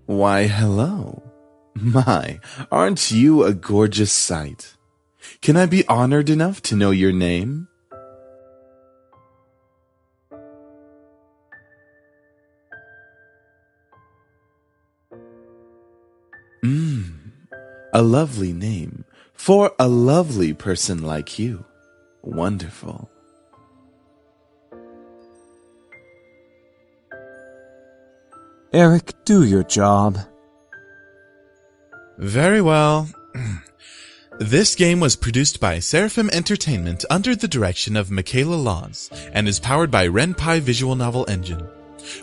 Why, hello. My, aren't you a gorgeous sight? Can I be honored enough to know your name? A lovely name for a lovely person like you. Wonderful. Eric, do your job. Very well. This game was produced by Seraphim Entertainment under the direction of Michaela Laws and is powered by RenPy Visual Novel Engine.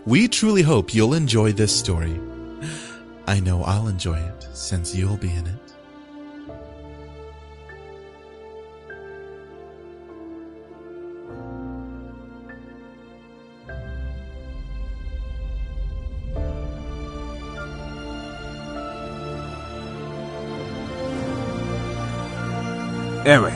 We truly hope you'll enjoy this story. I know I'll enjoy it since you'll be in it. Eric.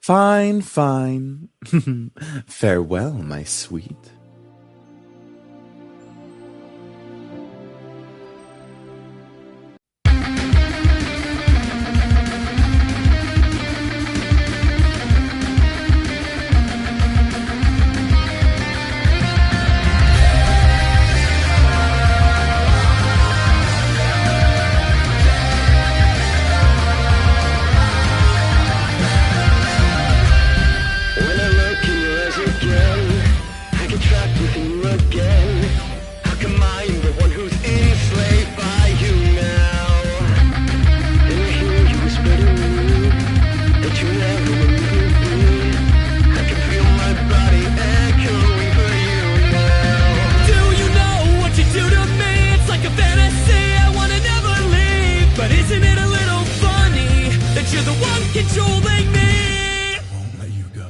Fine, fine. Farewell, my sweet. Controlling me, I won't let you go.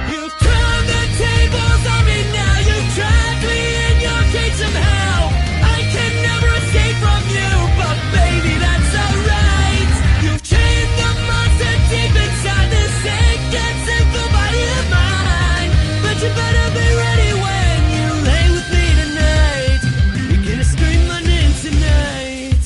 you've turned the tables on me now. You've trapped me in your cage somehow. I can never escape from you, but baby, that's alright. You've chained the monster deep inside this sick and sinful body of mine. But you better be ready when you lay with me tonight. You're gonna scream my name tonight.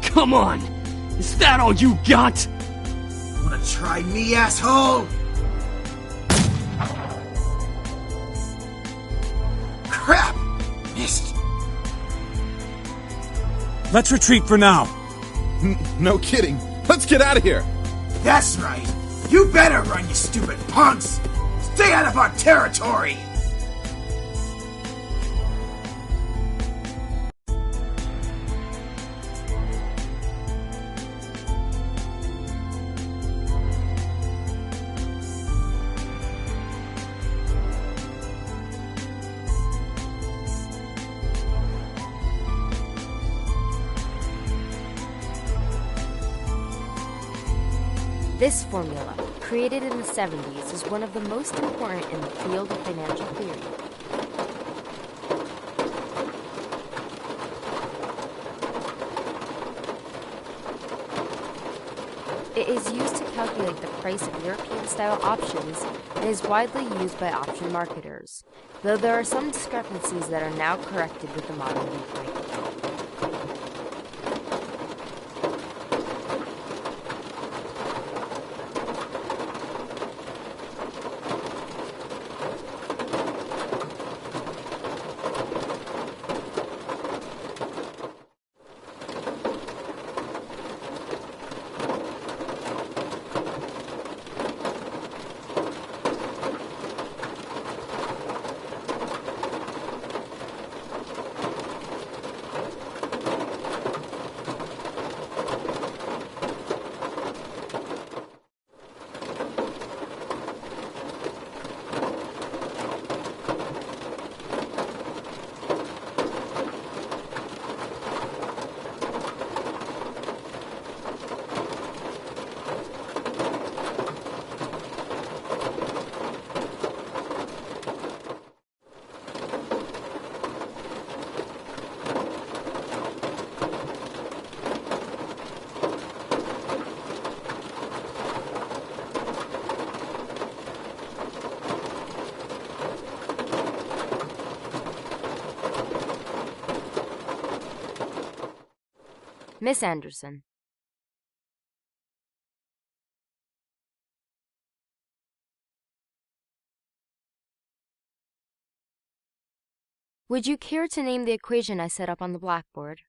Come on! Is that all you got? Wanna try me, asshole? Crap! Missed. Let's retreat for now. No kidding. Let's get out of here. That's right. You better run, you stupid punks! Stay out of our territory! This formula, created in the 70s, is one of the most important in the field of financial theory. It is used to calculate the price of European-style options and is widely used by option marketers, though there are some discrepancies that are now corrected with the modern viewpoint. Miss Anderson. Would you care to name the equation I set up on the blackboard?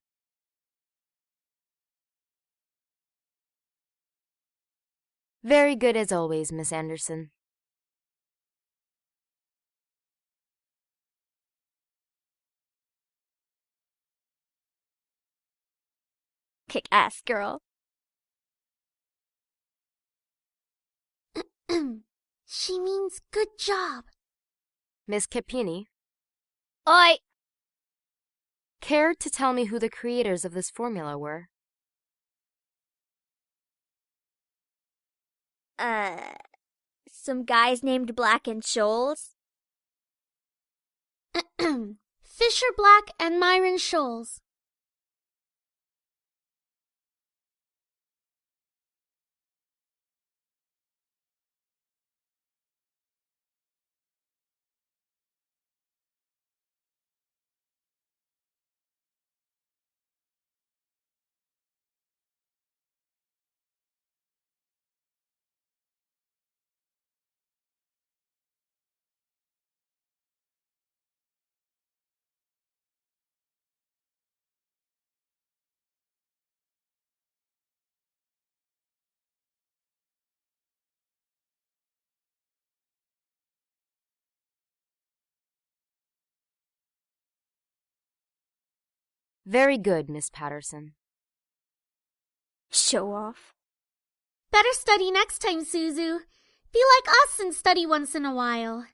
Very good as always, Miss Anderson. Kick-ass girl. She means good job. Miss Capini, Oi! care to tell me who the creators of this formula were? Some guys named Black and Scholes. Fisher Black and Myron Scholes. Very good, Miss Patterson. Show off. Better study next time, Suzu. Be like us and study once in a while.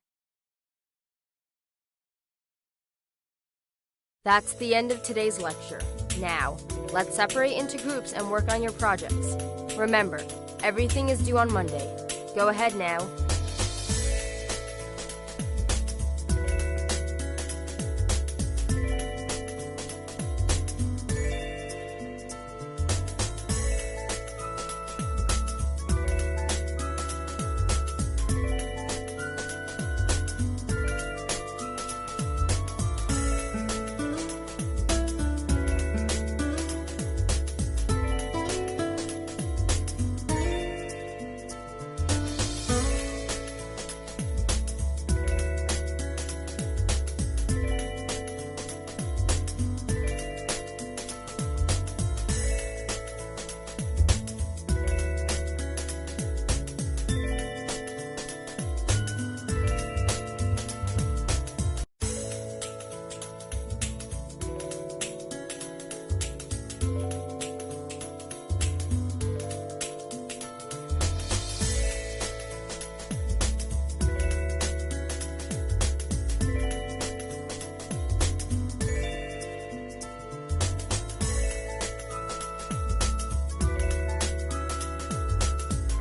That's the end of today's lecture. Now, let's separate into groups and work on your projects. Remember, everything is due on Monday. Go ahead now.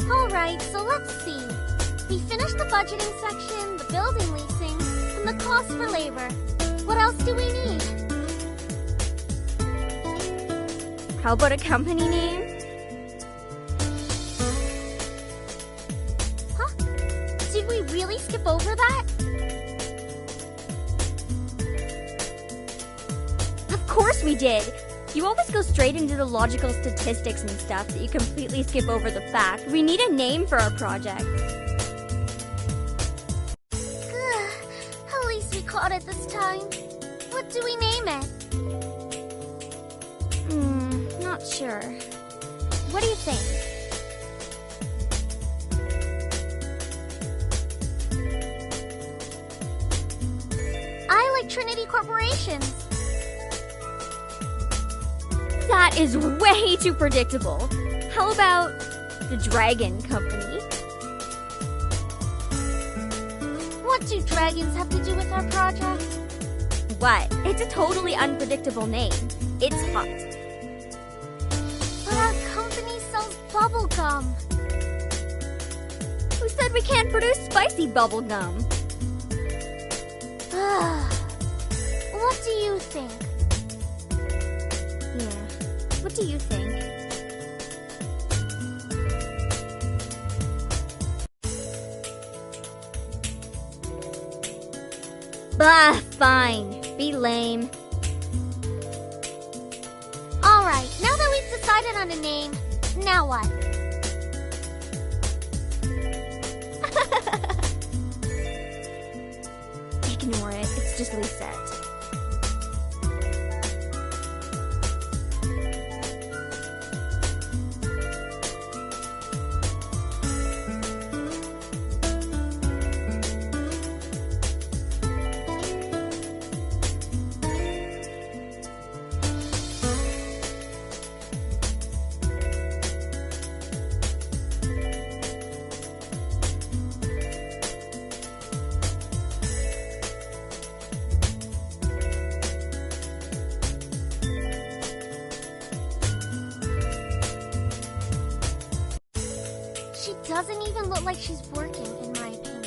Alright, so let's see. We finished the budgeting section, the building leasing, and the cost for labor. What else do we need? How about a company name? Huh? Did we really skip over that? Of course we did! You always go straight into the logical statistics and stuff that you completely skip over the fact. We need a name for our project. At least we caught it this time. What do we name it? Not sure. What do you think? I like Trinity Corporations. That is way too predictable. How about the Dragon Company? What do dragons have to do with our project? What? It's a totally unpredictable name. It's hot. But our company sells bubble gum. Who said we can't produce spicy bubble gum? What do you think? Yeah. What do you think? Bah, fine. Be lame. Alright, now that we've decided on a name. Now what? Ignore it. It's just Lisette. She doesn't even look like she's working, in my opinion.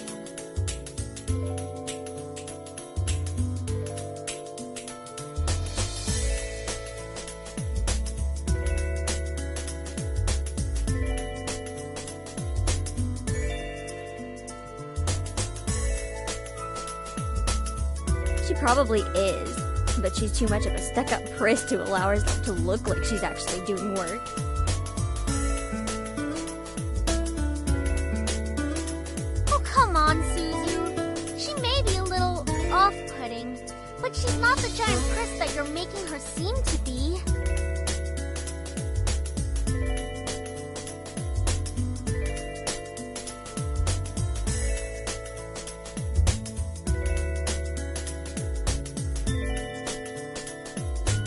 She probably is, but she's too much of a stuck-up priss to allow herself to look like she's actually doing work. Oh, come on, Suzu. She may be a little off-putting, but she's not the giant priss that you're making her seem to be.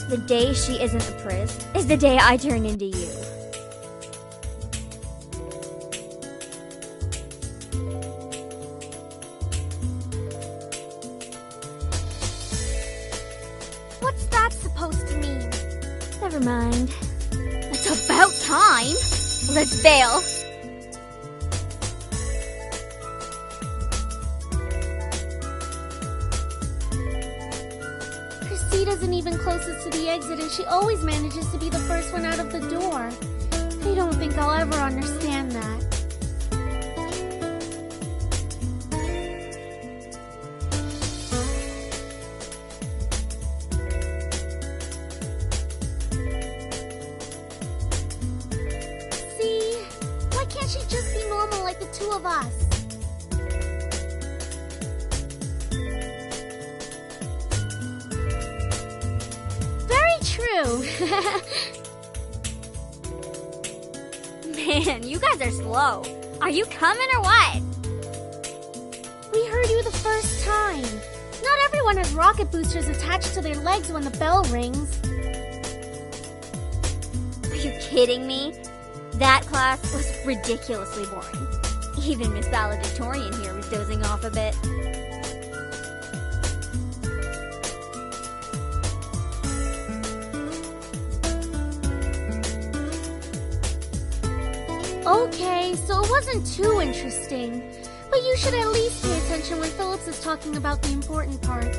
The day she isn't the priss is the day I turn into you. What's that supposed to mean? Never mind. It's about time! Let's bail. Her isn't even closest to the exit, and she always manages to be the first one out of the door. I don't think I'll ever understand that. See? Why can't she just be normal like the two of us? True. Man, you guys are slow. Are you coming or what? We heard you the first time. Not everyone has rocket boosters attached to their legs when the bell rings. Are you kidding me? That class was ridiculously boring. Even Miss Valedictorian here was dozing off a bit. Okay, so it wasn't too interesting. But you should at least pay attention when Phillips is talking about the important parts.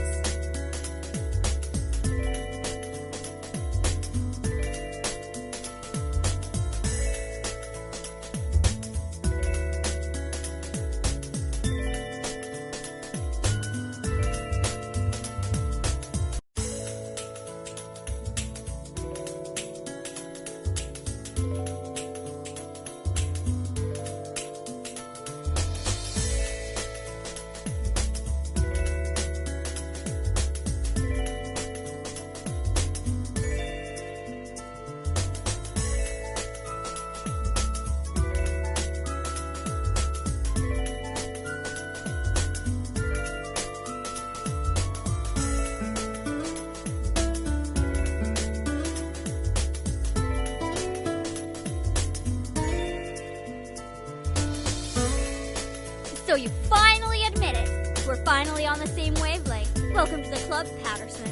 So you finally admit it. We're finally on the same wavelength. Welcome to the club, Patterson.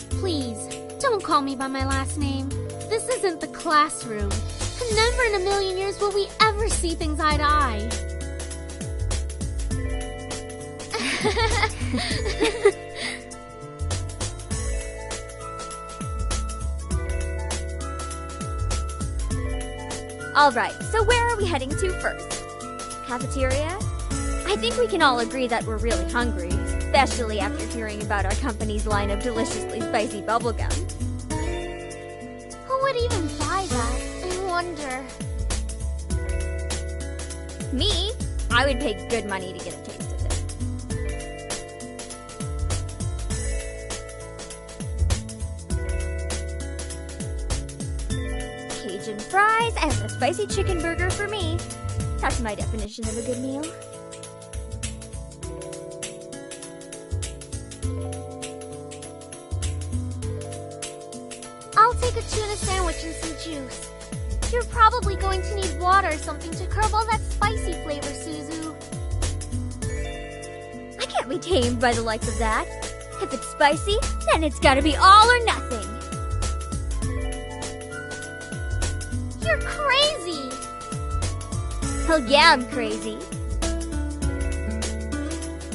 Please, don't call me by my last name. This isn't the classroom. And never in a million years will we ever see things eye to eye. Alright, so where are we heading to first? Cafeteria? I think we can all agree that we're really hungry, especially after hearing about our company's line of deliciously spicy bubblegum. Who would even buy that? I wonder. Me? I would pay good money to get a taste of it. Cajun fries and a spicy chicken burger for me. That's my definition of a good meal. I'll take a tuna sandwich and some juice. You're probably going to need water or something to curb all that spicy flavor, Suzu. I can't be tamed by the likes of that. If it's spicy, then it's gotta be all or nothing. You're crazy! Hell yeah, I'm crazy.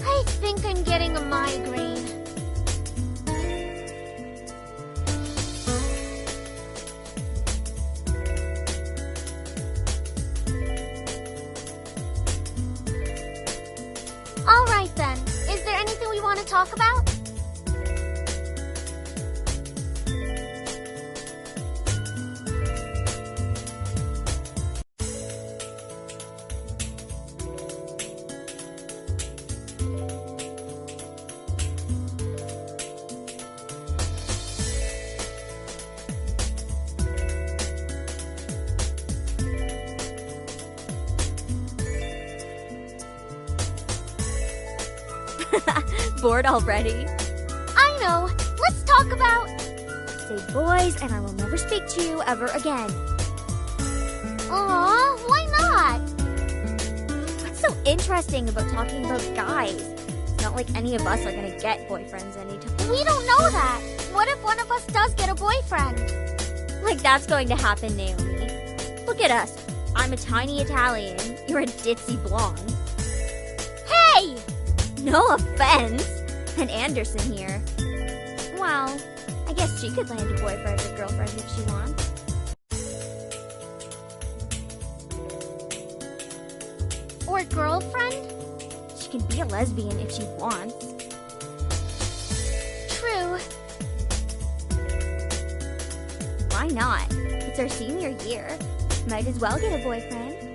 I think I'm getting a migraine. Alright then, is there anything we want to talk about? Bored already? I know, let's talk about... Say boys and I will never speak to you ever again. Aw, why not? What's so interesting about talking about guys? It's not like any of us are gonna get boyfriends anytime. We don't know that. What if one of us does get a boyfriend? Like that's going to happen, Naomi. Look at us. I'm a tiny Italian. You're a ditzy blonde. Hey! No offense. And Anderson here. Well, I guess she could land a boyfriend or girlfriend if she wants. Or girlfriend? She can be a lesbian if she wants. True. Why not? It's our senior year. Might as well get a boyfriend.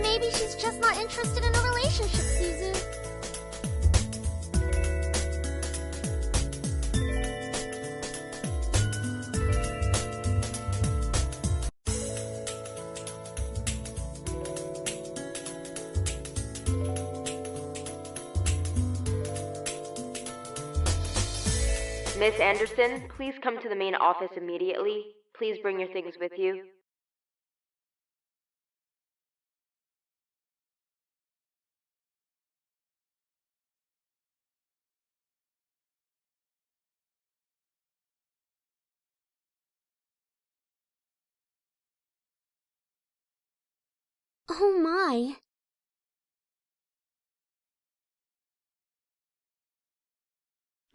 Maybe she's just not interested in a relationship, Suzu. Miss Anderson, please come to the main office immediately. Please bring your things with you. Oh my.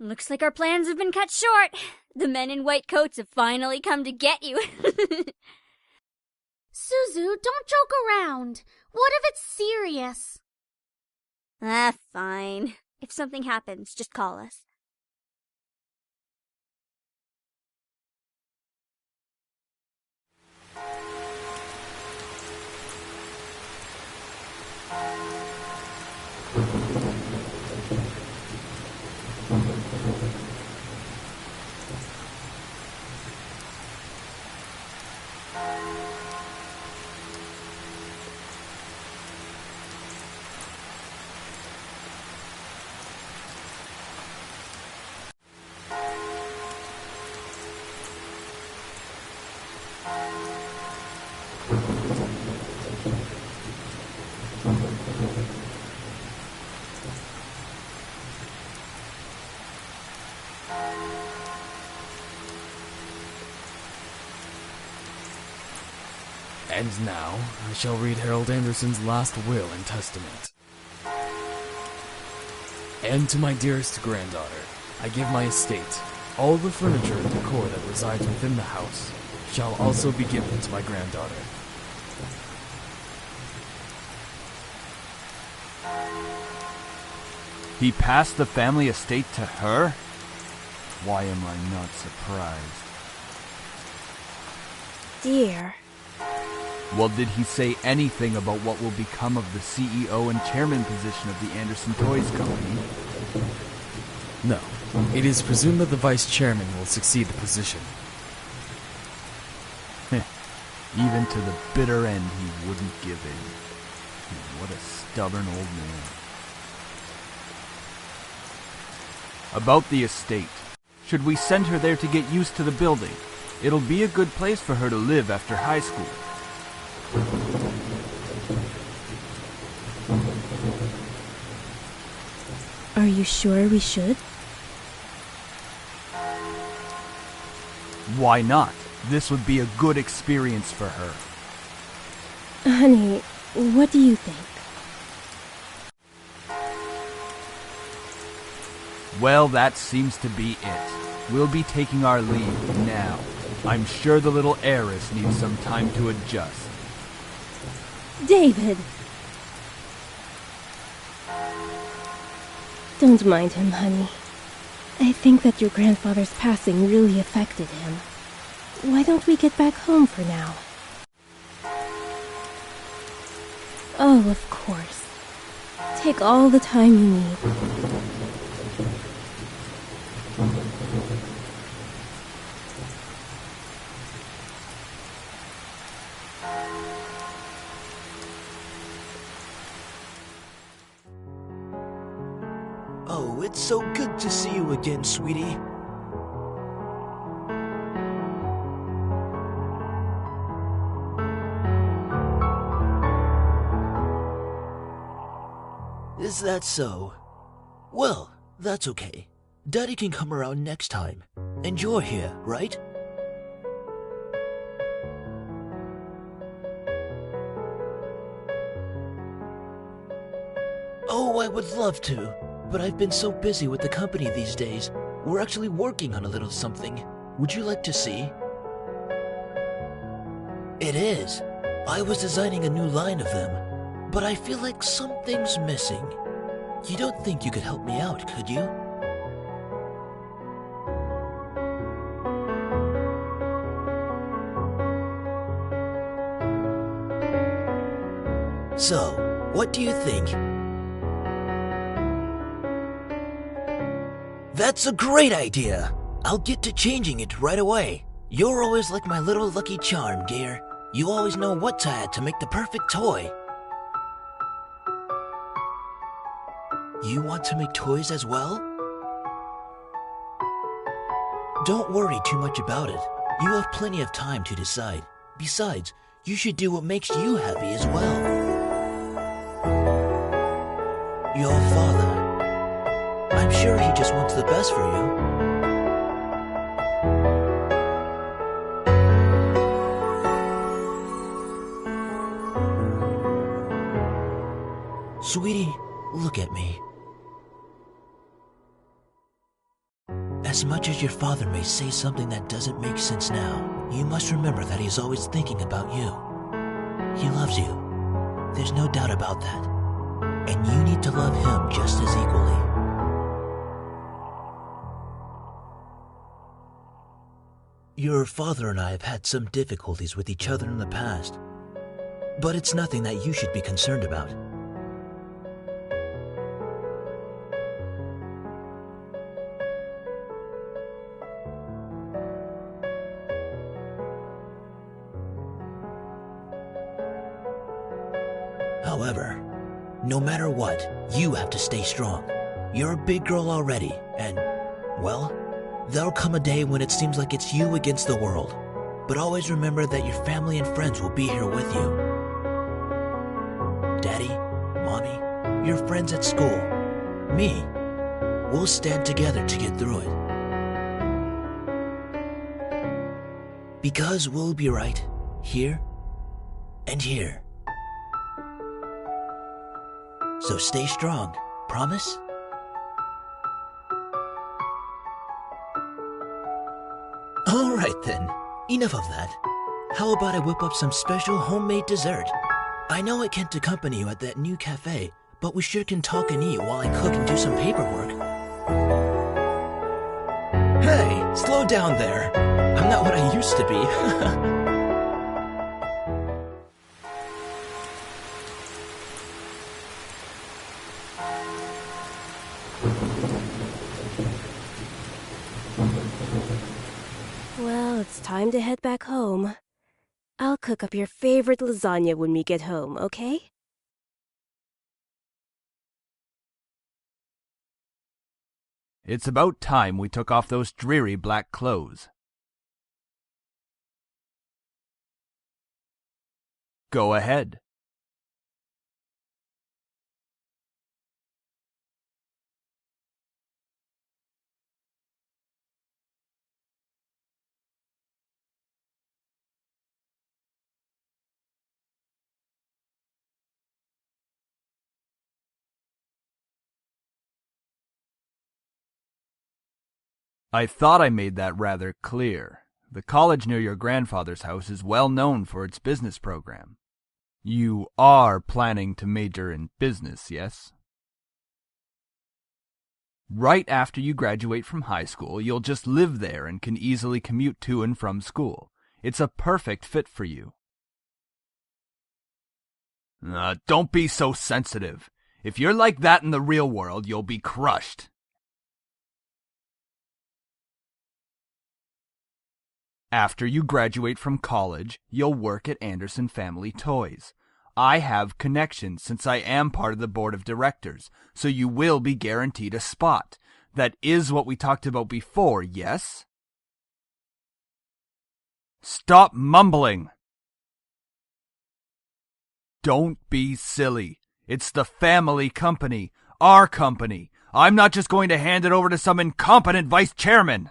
Looks like our plans have been cut short. The men in white coats have finally come to get you. Suzu, don't joke around. What if it's serious? Ah, fine. If something happens, just call us. And now, I shall read Harold Anderson's last will and testament. And to my dearest granddaughter, I give my estate. All the furniture and decor that resides within the house shall also be given to my granddaughter. He passed the family estate to her? Why am I not surprised? Dear. Well, did he say anything about what will become of the CEO and chairman position of the Anderson Toys Company? No. It is presumed that the vice chairman will succeed the position. Even to the bitter end, he wouldn't give in. What a stubborn old man. About the estate. Should we send her there to get used to the building? It'll be a good place for her to live after high school. Are you sure we should? Why not? This would be a good experience for her. Honey, what do you think? Well, that seems to be it. We'll be taking our leave now. I'm sure the little heiress needs some time to adjust. David! Don't mind him, honey. I think that your grandfather's passing really affected him. Why don't we get back home for now? Oh, of course. Take all the time you need. Oh, it's so good to see you again, sweetie. Is that so? Well, that's okay. Daddy can come around next time. And you're here, right? Oh, I would love to. But I've been so busy with the company these days. We're actually working on a little something. Would you like to see? It is. I was designing a new line of them, but I feel like something's missing. You don't think you could help me out, could you? So, what do you think? That's a great idea! I'll get to changing it right away. You're always like my little lucky charm, dear. You always know what to add to make the perfect toy. You want to make toys as well? Don't worry too much about it. You have plenty of time to decide. Besides, you should do what makes you happy as well. Your father. I'm sure he just wants the best for you. Sweetie, look at me. As much as your father may say something that doesn't make sense now, you must remember that he's always thinking about you. He loves you. There's no doubt about that. And you need to love him just as equally. Your father and I have had some difficulties with each other in the past, but it's nothing that you should be concerned about. However, no matter what, you have to stay strong. You're a big girl already, and, well, there'll come a day when it seems like it's you against the world. But always remember that your family and friends will be here with you. Daddy, Mommy, your friends at school, me, we'll stand together to get through it. Because we'll be right here And here. So stay strong. Promise? All right then. Enough of that. How about I whip up some special homemade dessert? I know I can't accompany you at that new cafe, but we sure can talk and eat while I cook and do some paperwork. Hey, slow down there. I'm not what I used to be. Well, it's time to head back home. I'll cook up your favorite lasagna when we get home, okay? It's about time we took off those dreary black clothes. Go ahead. I thought I made that rather clear. The college near your grandfather's house is well known for its business program. You are planning to major in business, yes? Right after you graduate from high school, you'll just live there and can easily commute to and from school. It's a perfect fit for you. Don't be so sensitive. If you're like that in the real world, you'll be crushed. After you graduate from college, you'll work at Anderson Family Toys. I have connections since I am part of the board of directors, so you will be guaranteed a spot. That is what we talked about before, yes? Stop mumbling! Don't be silly. It's the family company, our company. I'm not just going to hand it over to some incompetent vice chairman.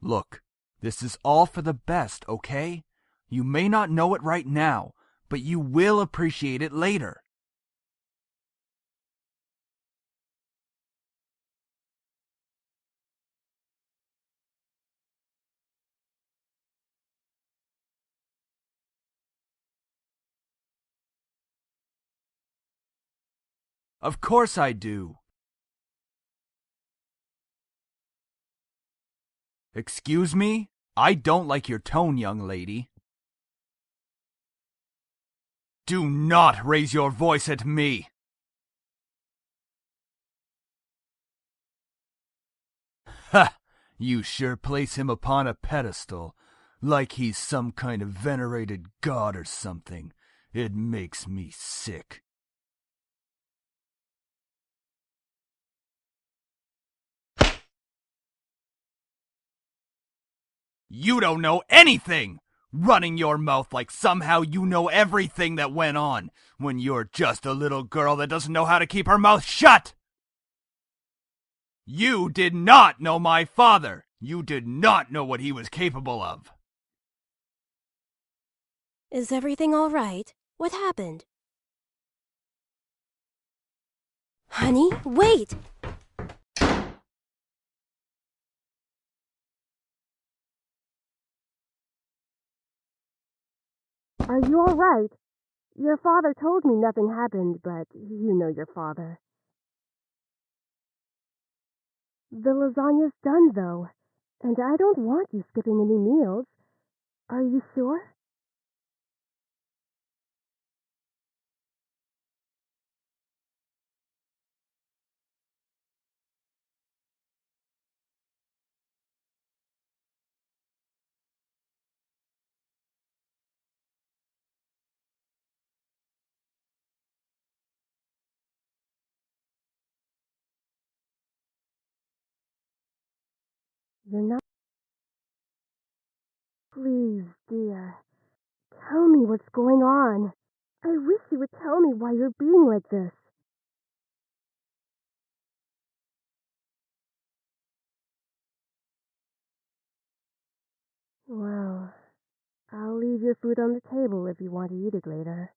Look, this is all for the best, okay? You may not know it right now, but you will appreciate it later. Of course I do. Excuse me? I don't like your tone, young lady. Do not raise your voice at me! Ha! You sure place him upon a pedestal, like he's some kind of venerated god or something. It makes me sick. You don't know anything! Running your mouth like somehow you know everything that went on, when you're just a little girl that doesn't know how to keep her mouth shut! You did not know my father! You did not know what he was capable of! Is everything all right? What happened? Honey, wait! Are you all right? Your father told me nothing happened, but you know your father. The lasagna's done, though, and I don't want you skipping any meals. Are you sure? You're not... Please, dear. Tell me what's going on. I wish you would tell me why you're being like this. Well, I'll leave your food on the table if you want to eat it later.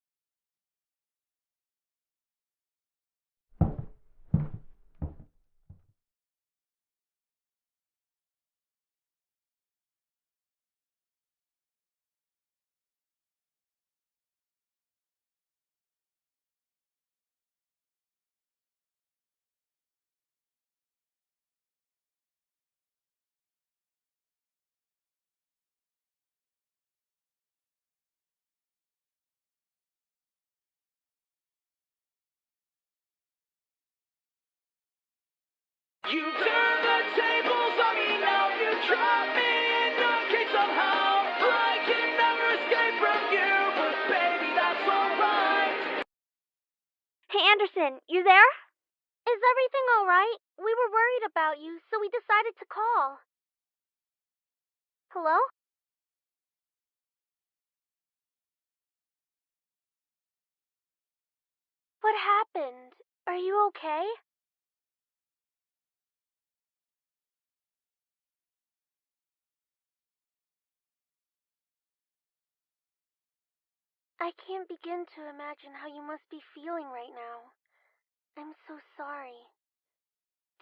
You turn the tables on me now. You drop me in your cage somehow. I can never escape from you, but baby, that's alright. Hey, Anderson, you there? Is everything alright? We were worried about you, so we decided to call. Hello? What happened? Are you okay? I can't begin to imagine how you must be feeling right now. I'm so sorry.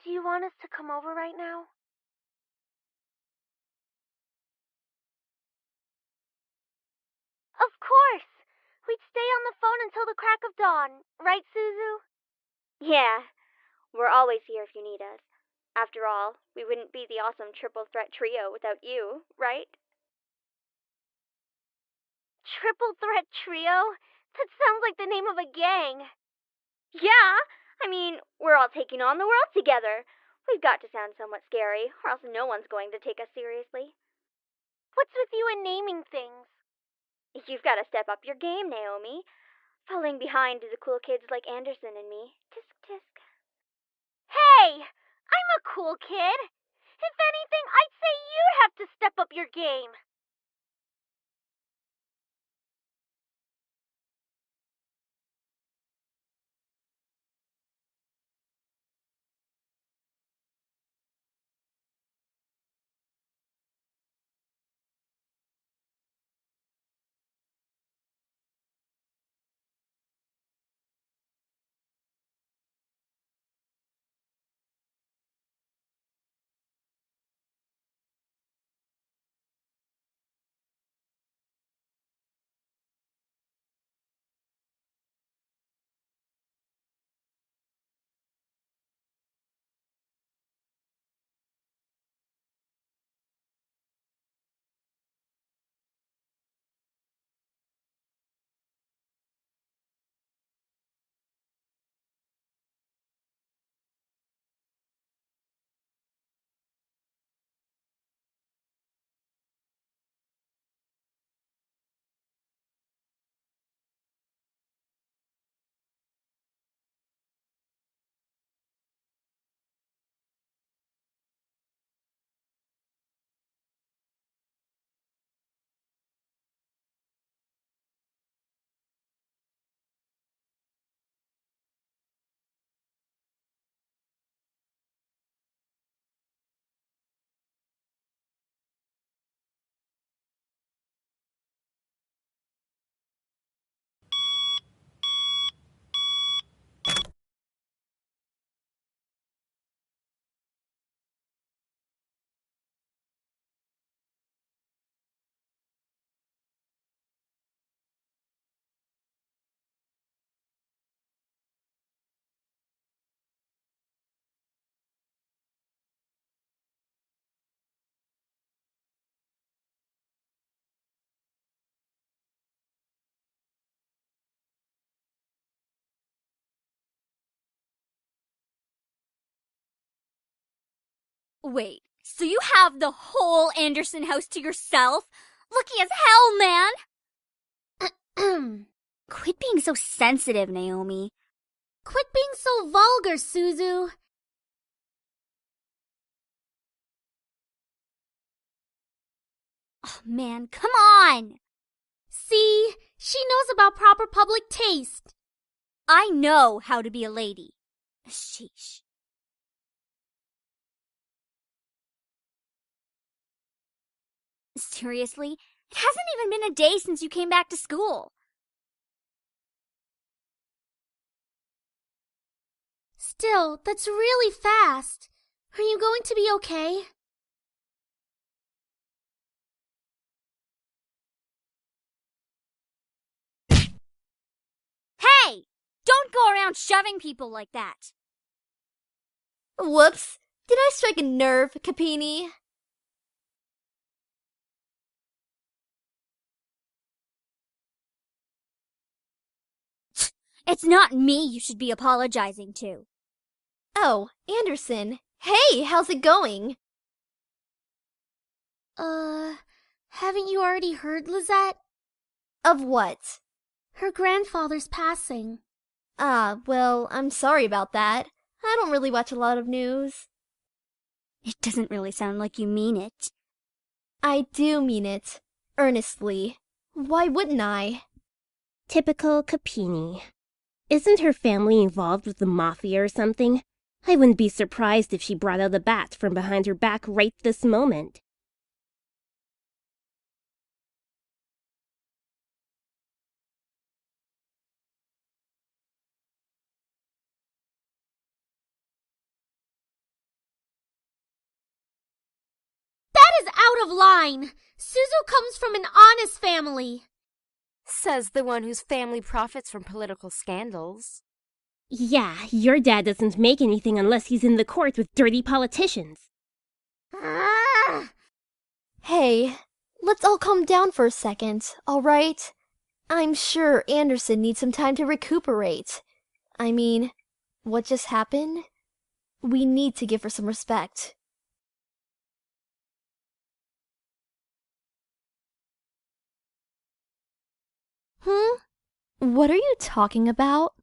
Do you want us to come over right now? Of course! We'd stay on the phone until the crack of dawn, right, Suzu? Yeah, we're always here if you need us. After all, we wouldn't be the awesome triple threat trio without you, right? Triple Threat Trio? That sounds like the name of a gang. Yeah, I mean, we're all taking on the world together. We've got to sound somewhat scary, or else no one's going to take us seriously. What's with you and naming things? You've got to step up your game, Naomi. Falling behind the cool kids like Anderson and me. Tisk tisk. Hey! I'm a cool kid. If anything, I'd say you'd have to step up your game. Wait, so you have the whole Anderson house to yourself? Lucky as hell, man! Quit being so sensitive, Naomi. Quit being so vulgar, Suzu. Man, come on! See? She knows about proper public taste. I know how to be a lady. Sheesh. Seriously? It hasn't even been a day since you came back to school. Still, that's really fast. Are you going to be okay? Hey! Don't go around shoving people like that. Whoops. Did I strike a nerve, Capini? It's not me you should be apologizing to. Oh, Anderson. Hey, how's it going? Haven't you already heard, Lizette? Of what? Her grandfather's passing. Well, I'm sorry about that. I don't really watch a lot of news. It doesn't really sound like you mean it. I do mean it. Earnestly. Why wouldn't I? Typical Capini. Isn't her family involved with the mafia or something? I wouldn't be surprised if she brought out a bat from behind her back right this moment. That is out of line. Suzu comes from an honest family. Says the one whose family profits from political scandals. Yeah, your dad doesn't make anything unless he's in the court with dirty politicians. Hey, let's all calm down for a second, all right? I'm sure Anderson needs some time to recuperate. I mean, what just happened? We need to give her some respect. What are you talking about?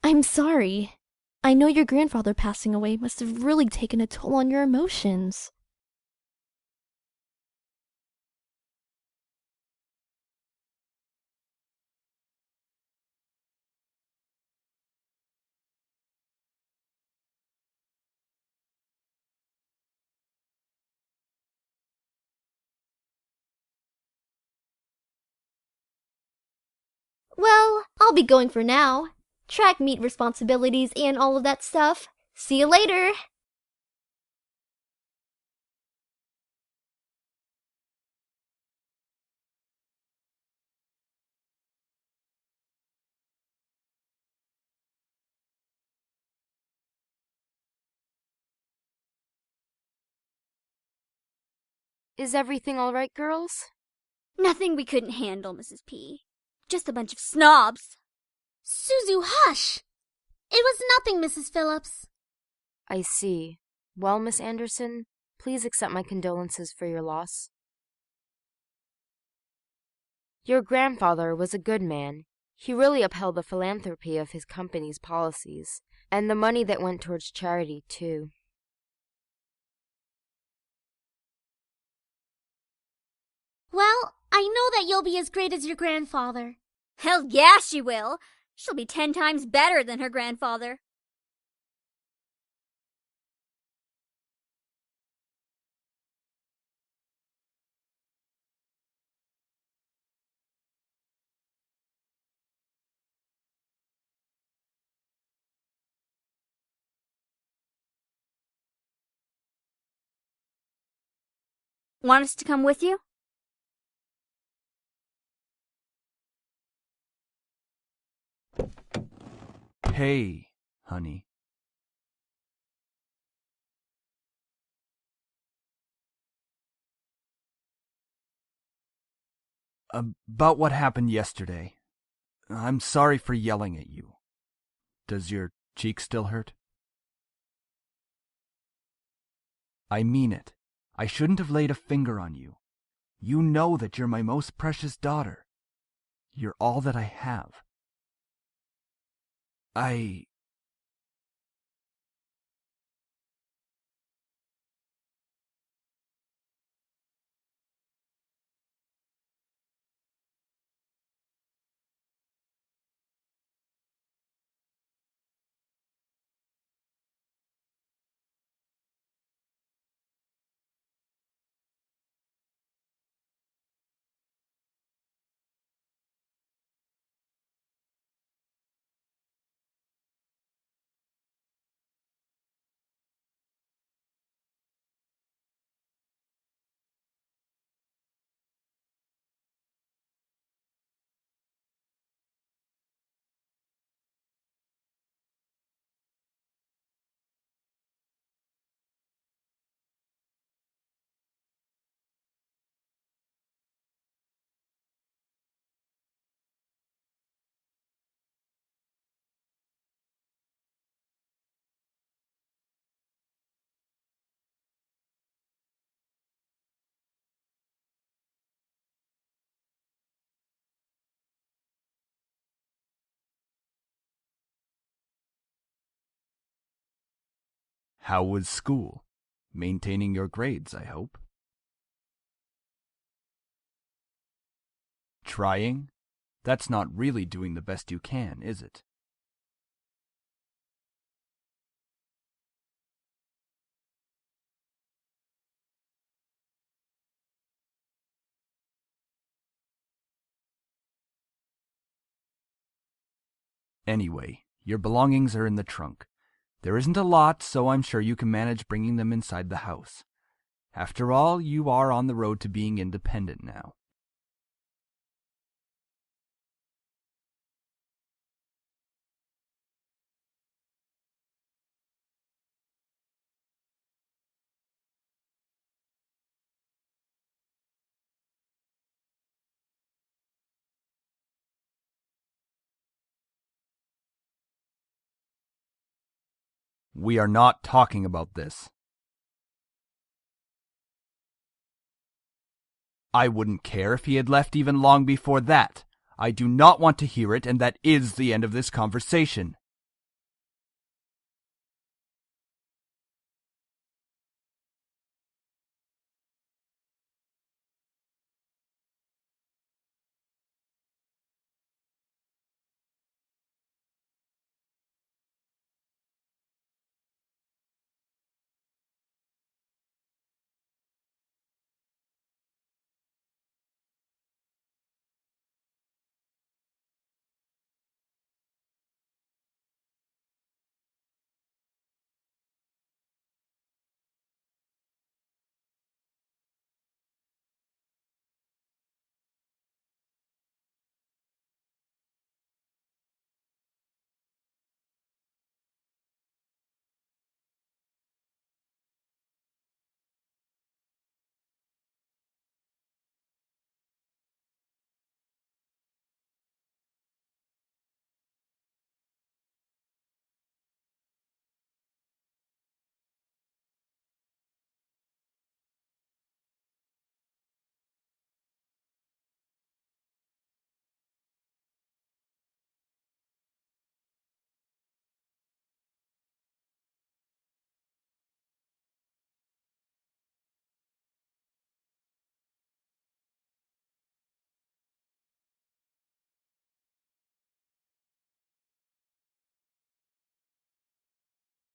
I'm sorry. I know your grandfather passing away must have really taken a toll on your emotions. Well, I'll be going for now. Track meet responsibilities and all of that stuff. See you later! Is everything all right, girls? Nothing we couldn't handle, Mrs. P. Just a bunch of snobs. Suzu, hush! It was nothing, Mrs. Phillips. I see. Well, Miss Anderson, please accept my condolences for your loss. Your grandfather was a good man. He really upheld the philanthropy of his company's policies, and the money that went towards charity, too. Well, I know that you'll be as great as your grandfather. Hell yeah, she will. She'll be 10 times better than her grandfather. Want us to come with you? Hey, honey. About what happened yesterday. I'm sorry for yelling at you. Does your cheek still hurt? I mean it. I shouldn't have laid a finger on you. You know that you're my most precious daughter. You're all that I have. How was school? Maintaining your grades, I hope. Trying? That's not really doing the best you can, is it? Anyway, your belongings are in the trunk. There isn't a lot, so I'm sure you can manage bringing them inside the house. After all, you are on the road to being independent now. We are not talking about this. I wouldn't care if he had left even long before that. I do not want to hear it, and that is the end of this conversation.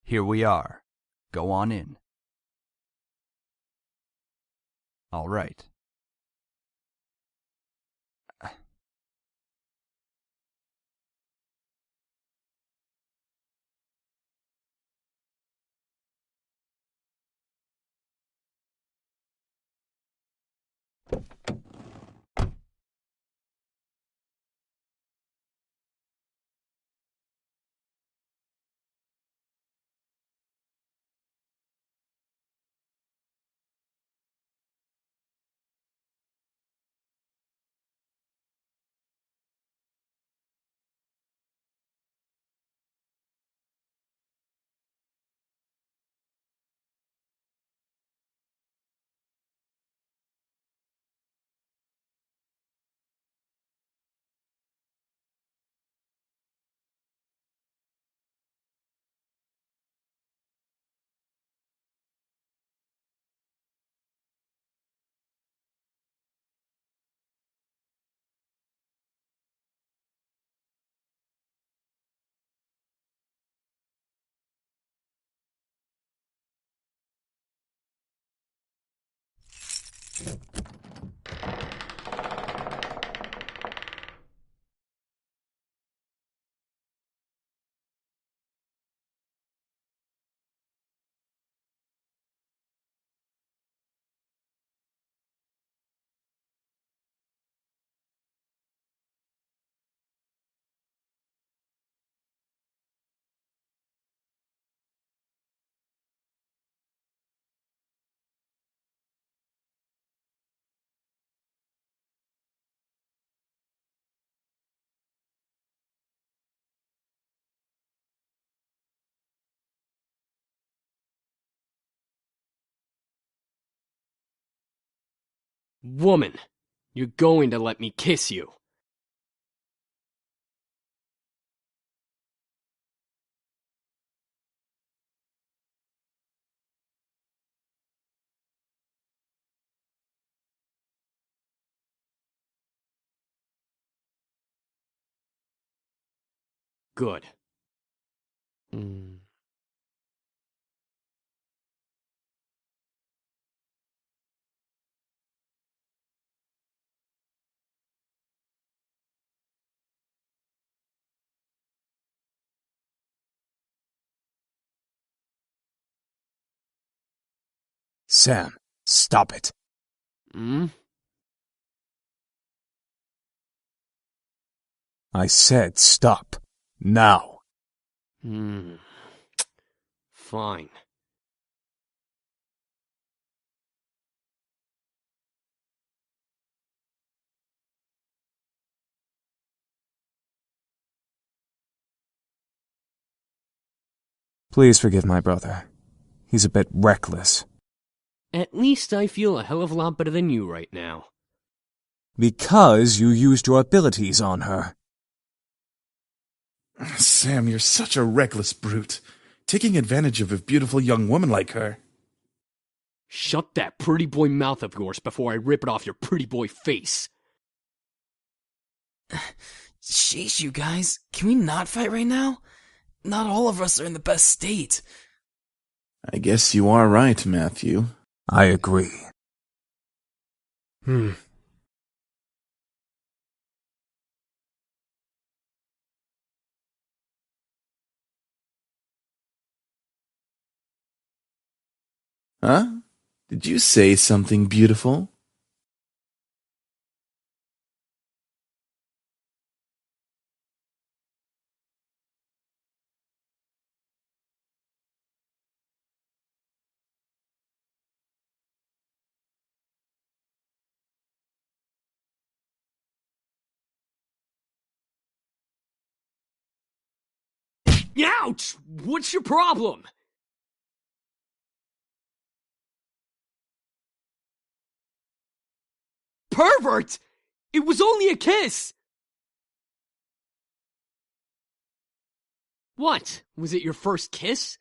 Here we are. Go on in. All right. Woman, you're going to let me kiss you. Good. Sam, stop it. I said stop. Now. Fine. Please forgive my brother. He's a bit reckless. At least I feel a hell of a lot better than you right now. Because you used your abilities on her. Sam, you're such a reckless brute, taking advantage of a beautiful young woman like her. Shut that pretty boy mouth of yours before I rip it off your pretty boy face. Sheesh, you guys. Can we not fight right now? Not all of us are in the best state. I guess you are right, Matthew. I agree. Huh? Did you say something beautiful? Ouch! What's your problem? Pervert! It was only a kiss! What? Was it your first kiss?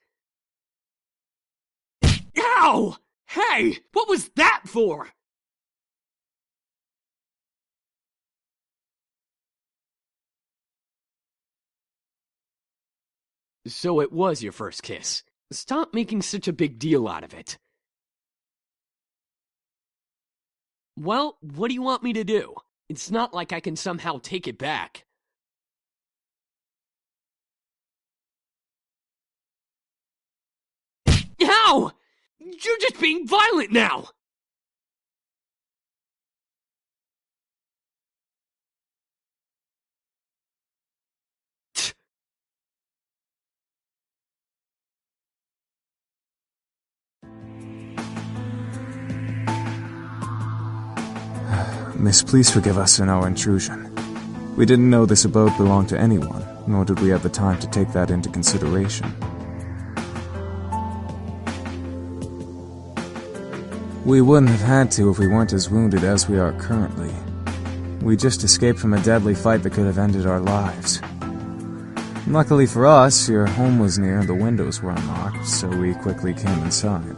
Ow! Hey! What was that for? So it was your first kiss. Stop making such a big deal out of it. Well, what do you want me to do? It's not like I can somehow take it back. Ow! You're just being violent now! Miss, please forgive us in our intrusion. We didn't know this abode belonged to anyone, nor did we have the time to take that into consideration. We wouldn't have had to if we weren't as wounded as we are currently. We just escaped from a deadly fight that could have ended our lives. Luckily for us, your home was near and the windows were unlocked, so we quickly came inside.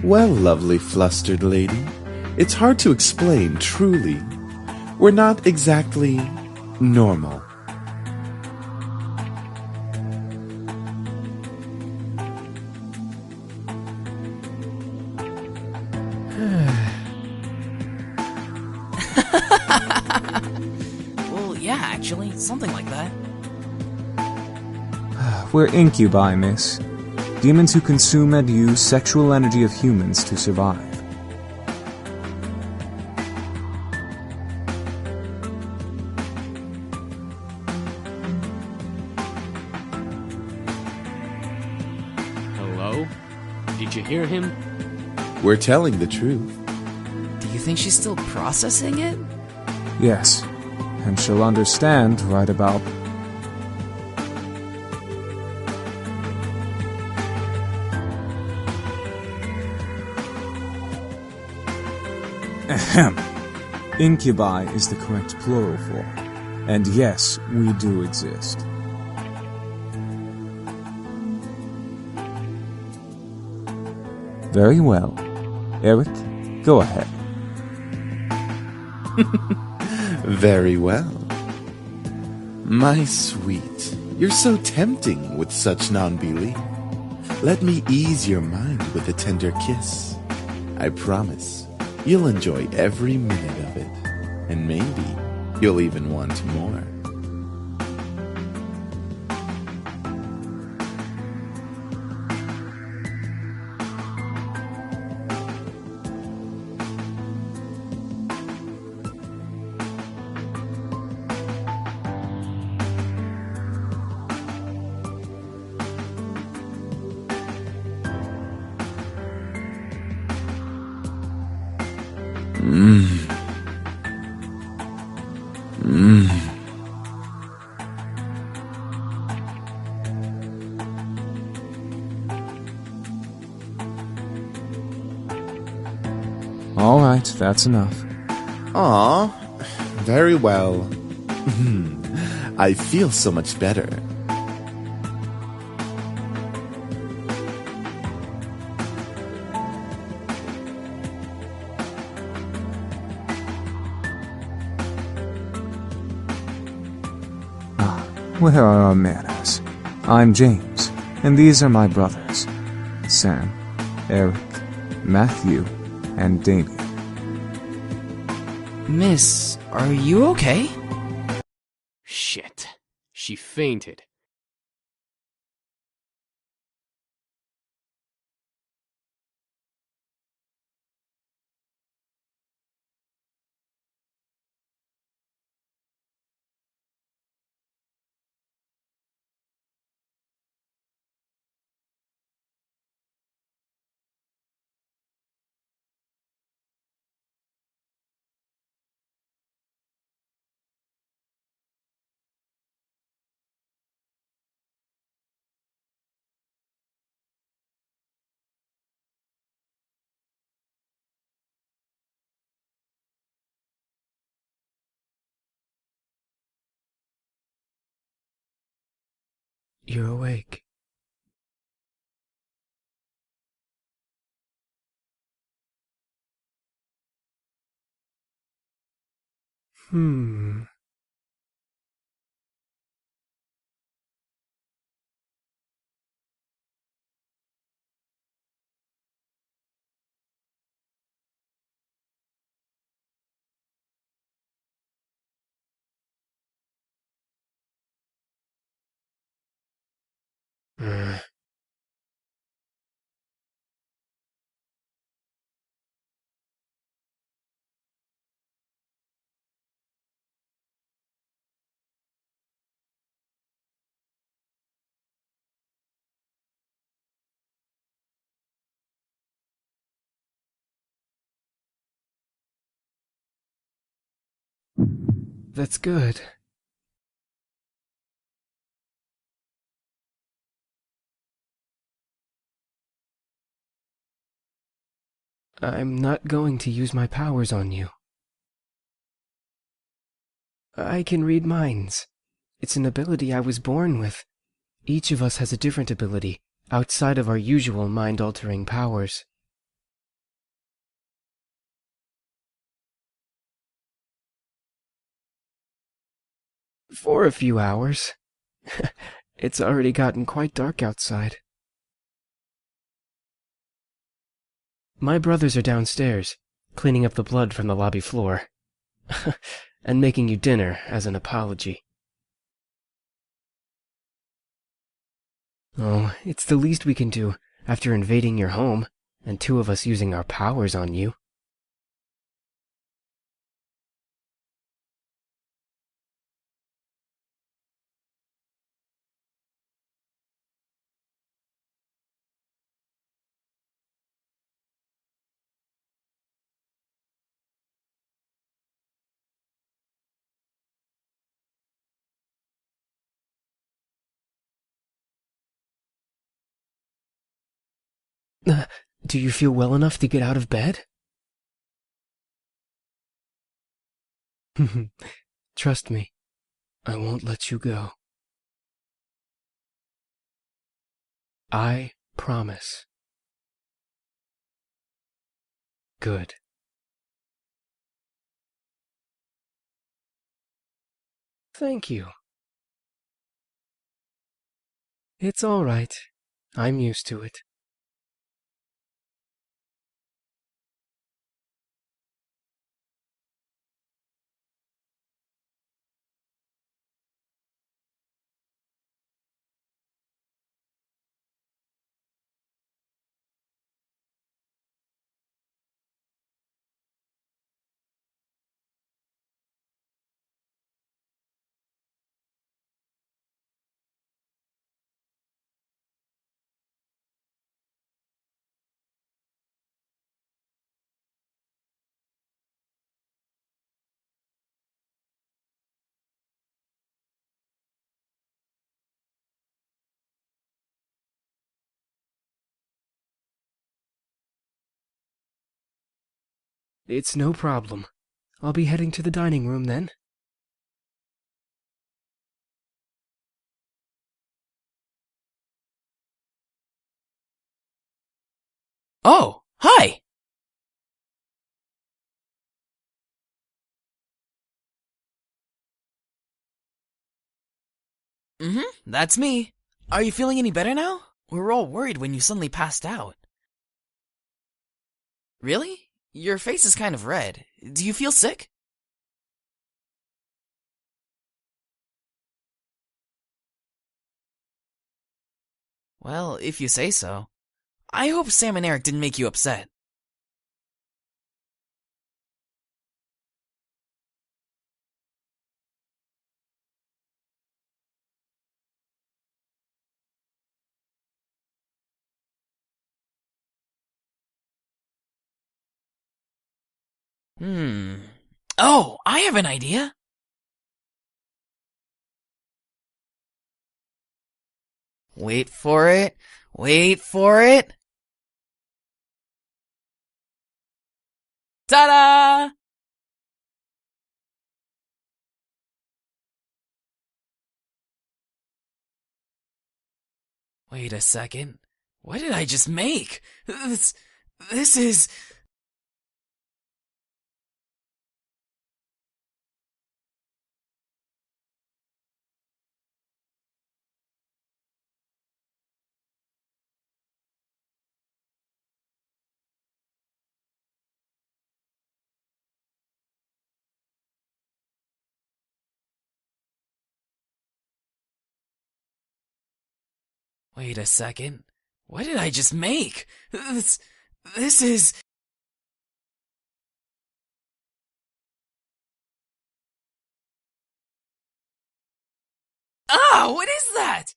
Well, lovely flustered lady, It's hard to explain, truly. We're not exactly normal. Well, yeah, actually, something like that. We're incubi, miss. Demons who consume and use sexual energy of humans to survive. Hello? Did you hear him? We're telling the truth. Do you think she's still processing it? Yes, and she'll understand right about... Ahem. Incubi is the correct plural form. And yes, we do exist. Very well. Eric, go ahead. Very well. My sweet, you're so tempting with such non-belief. Let me ease your mind with a tender kiss. I promise you'll enjoy every minute of it, and maybe you'll even want more. All right, that's enough. Aw, very well. I feel so much better. Where are our manners? I'm James, and these are my brothers, Sam, Eric, Matthew, and Damien. Miss, are you okay? Shit. She fainted. You're awake. That's good. I'm not going to use my powers on you. I can read minds. It's an ability I was born with. Each of us has a different ability, outside of our usual mind-altering powers. For a few hours. It's already gotten quite dark outside. My brothers are downstairs, cleaning up the blood from the lobby floor. And making you dinner as an apology. Oh, it's the least we can do after invading your home, and two of us using our powers on you. Do you feel well enough to get out of bed? Trust me, I won't let you go. I promise. Good. Thank you. It's all right. I'm used to it. It's no problem. I'll be heading to the dining room then. Oh, hi! That's me. Are you feeling any better now? We were all worried when you suddenly passed out. Really? Your face is kind of red. Do you feel sick? Well, if you say so. I hope Sam and Eric didn't make you upset. Oh, I have an idea! Wait for it. Wait for it. Ta-da! Wait a second. What did I just make? This is... Wait a second. What did I just make? This is... Ah, what is that?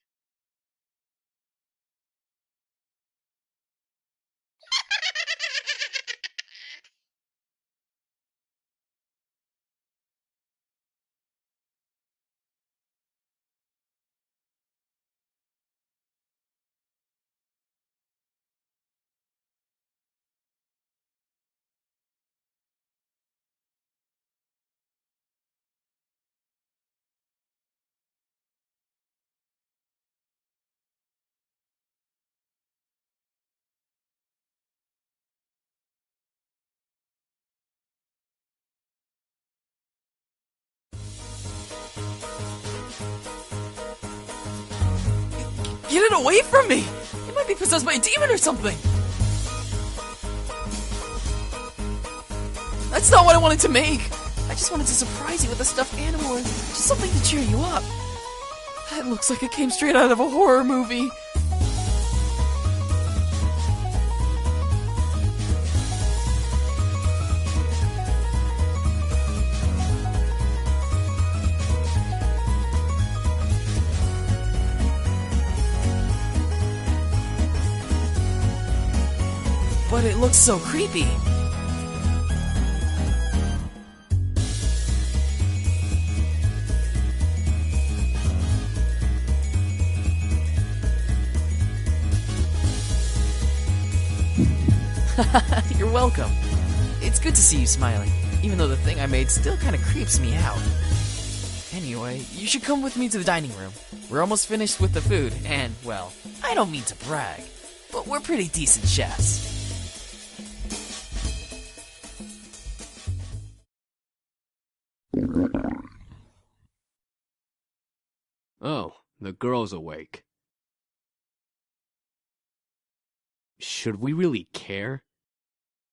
Get it away from me! It might be possessed by a demon or something! That's not what I wanted to make! I just wanted to surprise you with a stuffed animal and just something to cheer you up. That looks like it came straight out of a horror movie. But it looks so creepy. You're welcome. It's good to see you smiling, even though the thing I made still kind of creeps me out. Anyway, you should come with me to the dining room. We're almost finished with the food, and, well, I don't mean to brag, but we're pretty decent chefs. Oh, the girl's awake. Should we really care?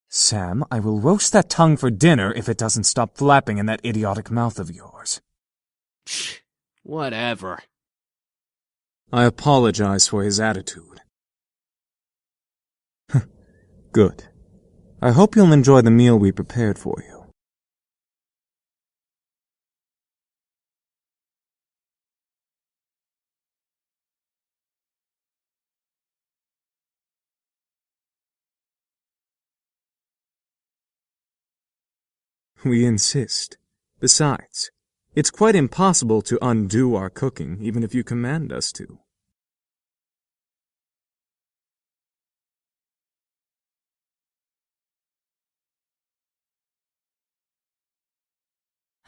Sam, I will roast that tongue for dinner if it doesn't stop flapping in that idiotic mouth of yours. Whatever. I apologize for his attitude. Good. I hope you'll enjoy the meal we prepared for you. We insist. Besides, it's quite impossible to undo our cooking, even if you command us to.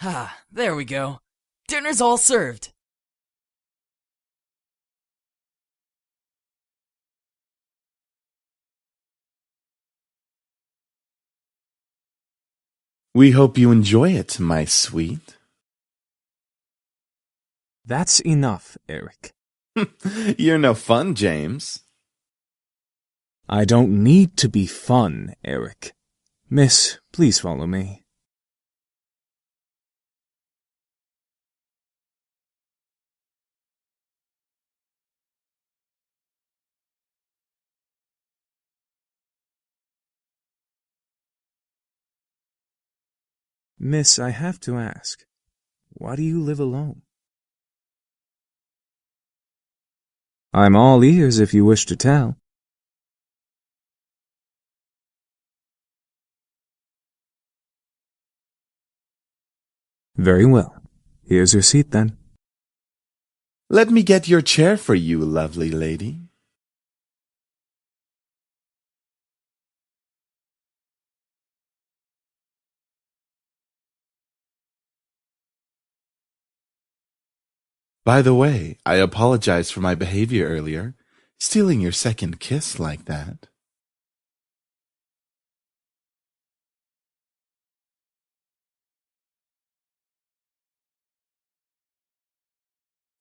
Ah, there we go. Dinner's all served. We hope you enjoy it, my sweet. That's enough, Eric. You're no fun, James. I don't need to be fun, Eric. Miss, please follow me. Miss, I have to ask, why do you live alone? I'm all ears if you wish to tell. Very well. Here's your seat, then. Let me get your chair for you, lovely lady. By the way, I apologize for my behavior earlier, stealing your second kiss like that.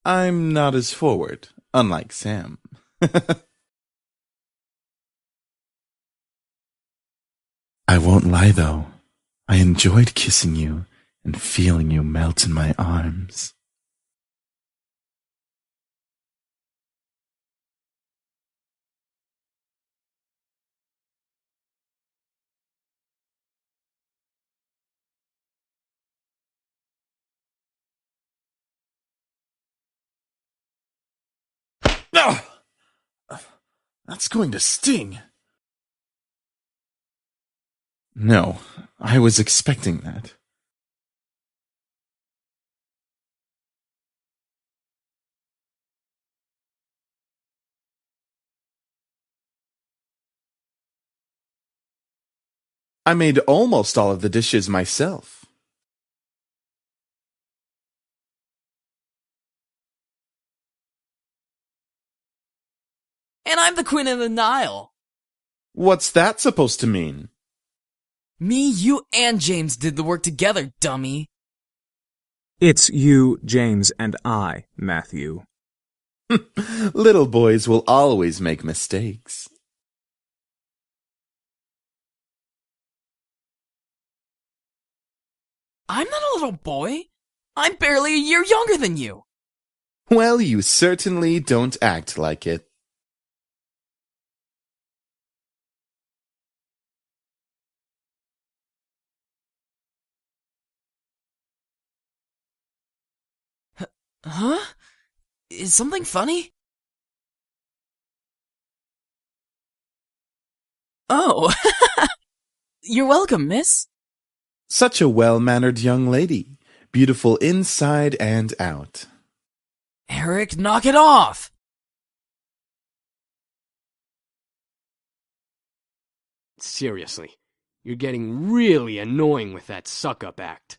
I'm not as forward, unlike Sam. I won't lie, though. I enjoyed kissing you and feeling you melt in my arms. No! That's going to sting. No, I was expecting that. I made almost all of the dishes myself. And I'm the Queen of the Nile. What's that supposed to mean? Me, you, and James did the work together, dummy. It's you, James, and I, Matthew. Little boys will always make mistakes. I'm not a little boy. I'm barely a year younger than you. Well, you certainly don't act like it. Huh? Is something funny? Oh, you're welcome, miss. Such a well-mannered young lady. Beautiful inside and out. Eric, knock it off! Seriously, you're getting really annoying with that suck-up act.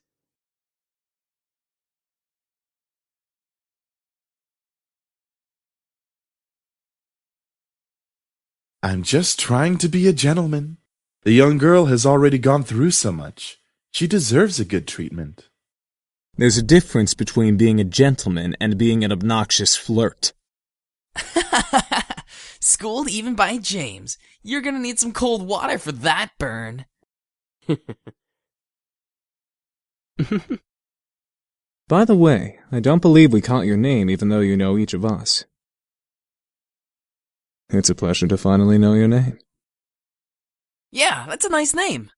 I'm just trying to be a gentleman. The young girl has already gone through so much. She deserves a good treatment. There's a difference between being a gentleman and being an obnoxious flirt. Schooled even by James. You're gonna need some cold water for that burn. By the way, I don't believe we caught your name even though you know each of us. It's a pleasure to finally know your name. Yeah, that's a nice name.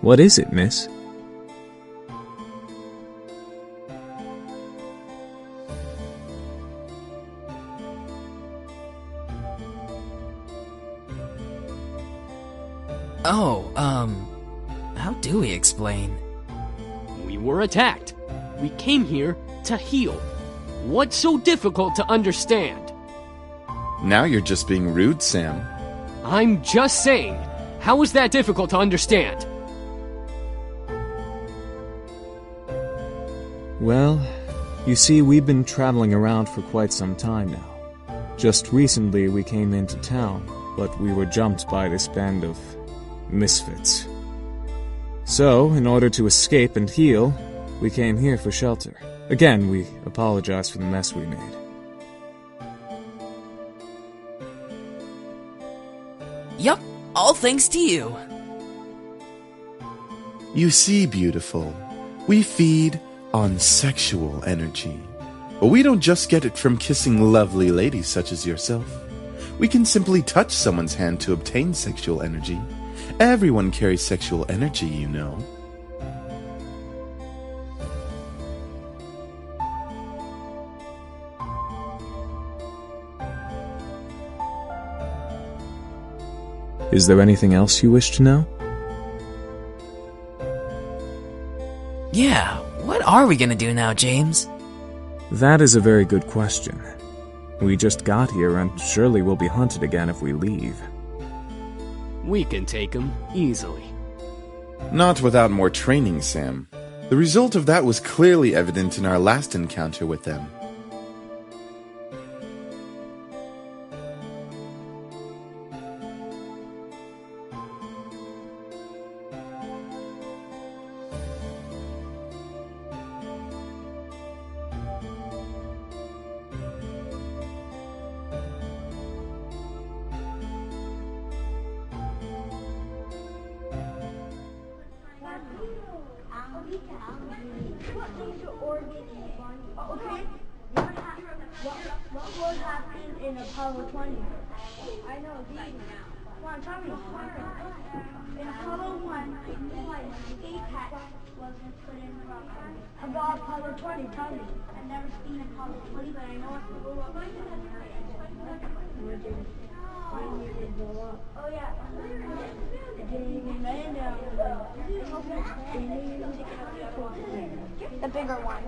What is it, miss? Oh, how do we explain? We were attacked. We came here to heal. What's so difficult to understand? Now you're just being rude, Sam. I'm just saying, how is that difficult to understand? Well, you see, we've been traveling around for quite some time now. Just recently we came into town, but we were jumped by this band of misfits. So, in order to escape and heal, we came here for shelter. Again, we apologize for the mess we made. Yup, all thanks to you. You see, beautiful, we feed on sexual energy. But we don't just get it from kissing lovely ladies such as yourself. We can simply touch someone's hand to obtain sexual energy. Everyone carries sexual energy, you know. Is there anything else you wish to know? Yeah, what are we gonna do now, James? That is a very good question. We just got here and surely we'll be hunted again if we leave. We can take him easily. Not without more training, Sam. The result of that was clearly evident in our last encounter with them. What happened in Apollo 20? I know, come on, tell me. In Apollo 1, escape hatch wasn't put in properly. About Apollo 20, tell me. I've never seen Apollo 20, but I know it's the blow up. When did it blow up? Oh yeah. It didn't even land down. The bigger one.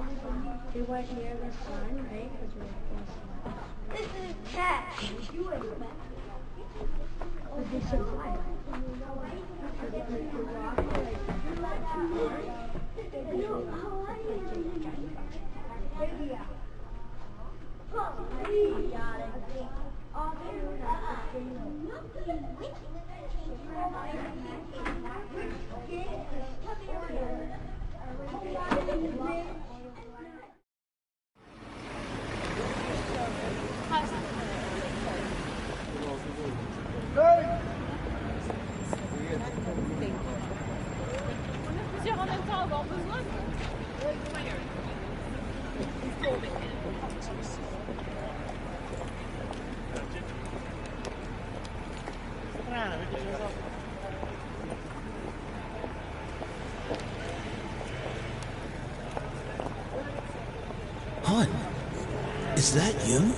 It went near the sun, right? This is cash. But they survived. Hon, is that you?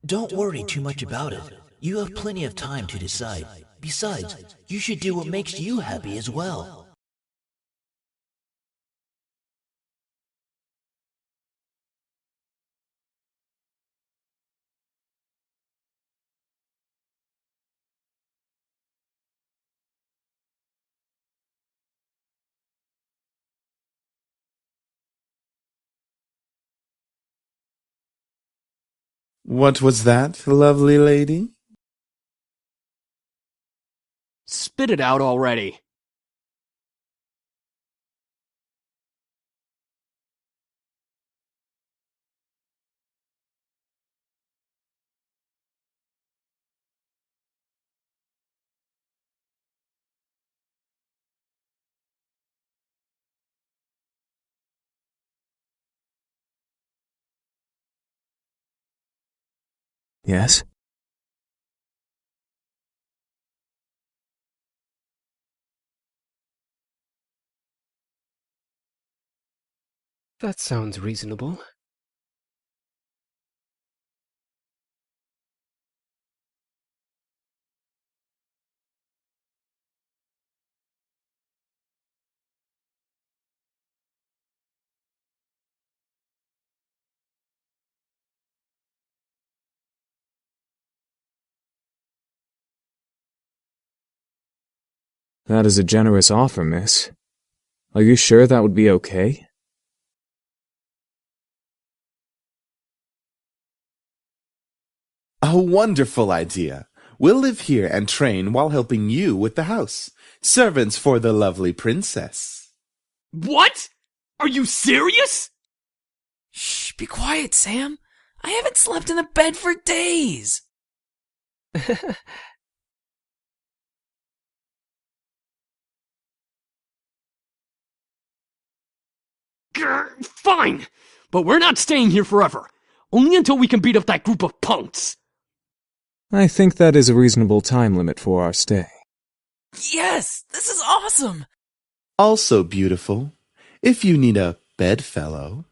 Don't worry too much about it. You have plenty of time to decide. Besides, you should do what makes you happy as well. What was that, lovely lady? Spit it out already. Yes? That sounds reasonable. That is a generous offer, miss. Are you sure that would be okay? A wonderful idea. We'll live here and train while helping you with the house. Servants for the lovely princess. What? Are you serious? Shh, be quiet, Sam. I haven't slept in a bed for days. Grr, fine, but we're not staying here forever. Only until we can beat up that group of punks. I think that is a reasonable time limit for our stay. Yes, this is awesome. Also beautiful, if you need a bedfellow.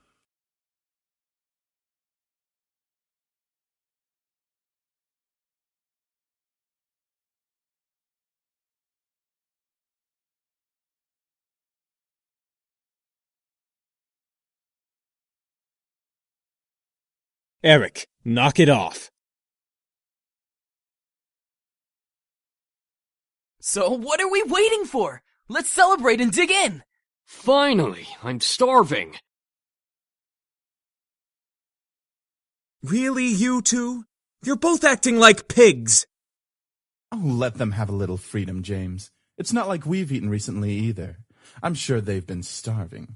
Eric, knock it off. So what are we waiting for? Let's celebrate and dig in. Finally, I'm starving. Really, you two? You're both acting like pigs. Oh, let them have a little freedom, James. It's not like we've eaten recently either. I'm sure they've been starving.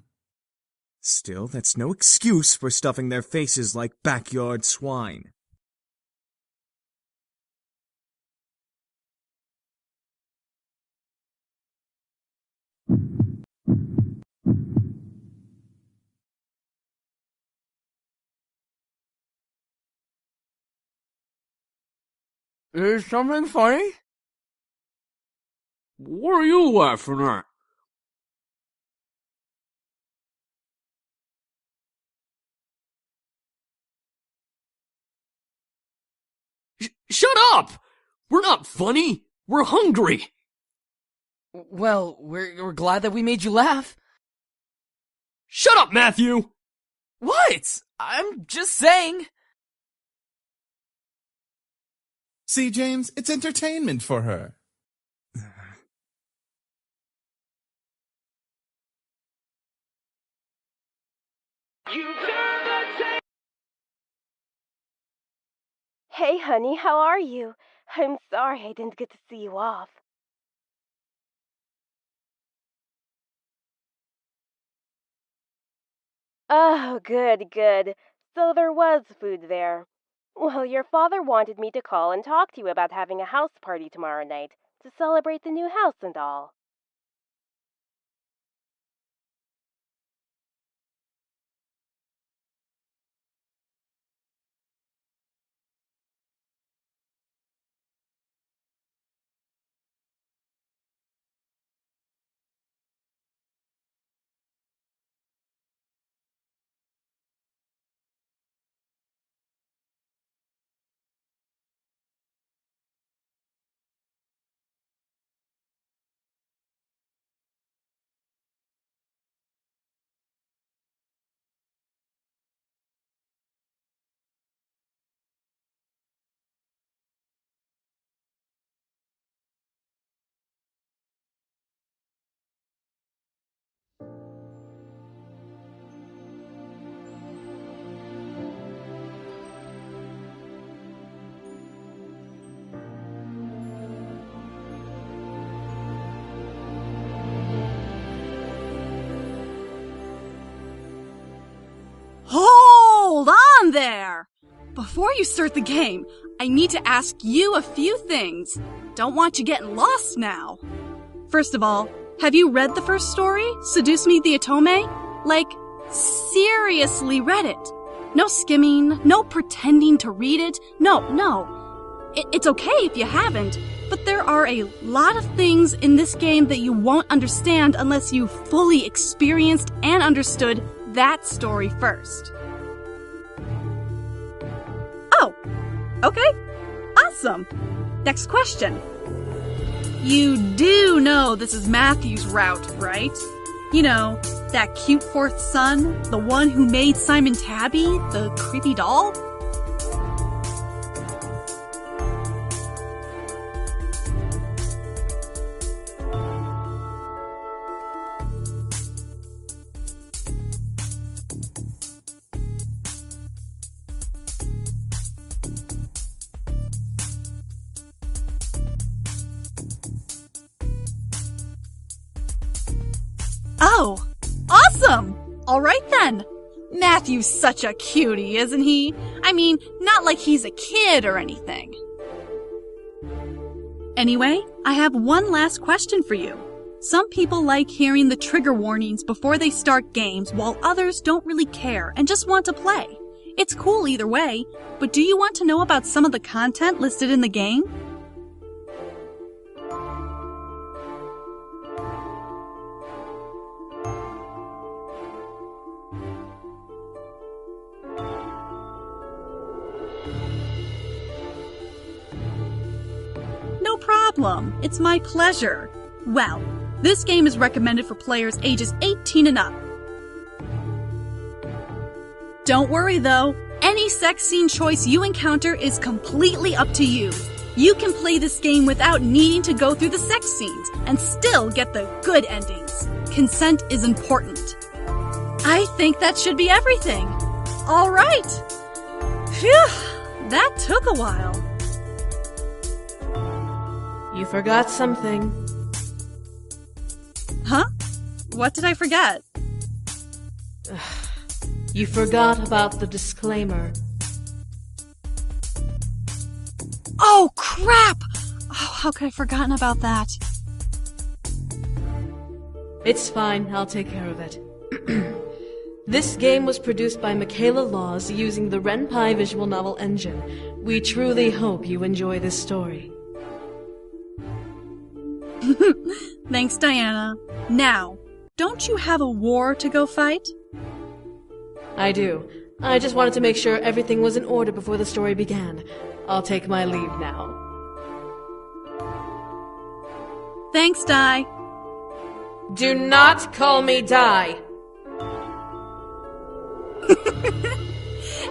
Still, that's no excuse for stuffing their faces like backyard swine. Is something funny? What are you laughing at? Shut up! We're not funny. We're hungry. Well, we're glad that we made you laugh. Shut up, Matthew! What? I'm just saying. See, James, it's entertainment for her. Hey, honey, how are you? I'm sorry I didn't get to see you off. Oh, good, good. So there was food there. Well, your father wanted me to call and talk to you about having a house party tomorrow night to celebrate the new house and all. Hold on there! Before you start the game, I need to ask you a few things. Don't want you getting lost now. First of all, have you read the first story, Seduce Me the Otome? Like, seriously read it. No skimming, no pretending to read it. No. It's okay if you haven't, but there are a lot of things in this game that you won't understand unless you fully experienced and understood that story first. Oh, okay. Awesome. Next question. You do know this is Matthew's route, right? You know, that cute fourth son, the one who made Simon Tabby, the creepy doll? Oh, awesome! All right then. Matthew's such a cutie, isn't he? I mean, not like he's a kid or anything. Anyway, I have one last question for you. Some people like hearing the trigger warnings before they start games, while others don't really care and just want to play. It's cool either way, but do you want to know about some of the content listed in the game? No problem. It's my pleasure. Well, this game is recommended for players ages 18 and up. Don't worry though, any sex scene choice you encounter is completely up to you. You can play this game without needing to go through the sex scenes and still get the good endings. Consent is important. I think that should be everything. All right. Phew, that took a while. You forgot something. Huh? What did I forget? You forgot about the disclaimer. Oh, crap! Oh, how could I have forgotten about that? It's fine, I'll take care of it. This game was produced by Michaela Laws using the Ren'Py visual novel engine. We truly hope you enjoy this story. Thanks, Diana. Now, don't you have a war to go fight? I do. I just wanted to make sure everything was in order before the story began. I'll take my leave now. Thanks, Di. Do not call me Di.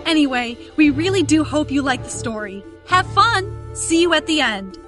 Anyway, we really do hope you like the story. Have fun! See you at the end.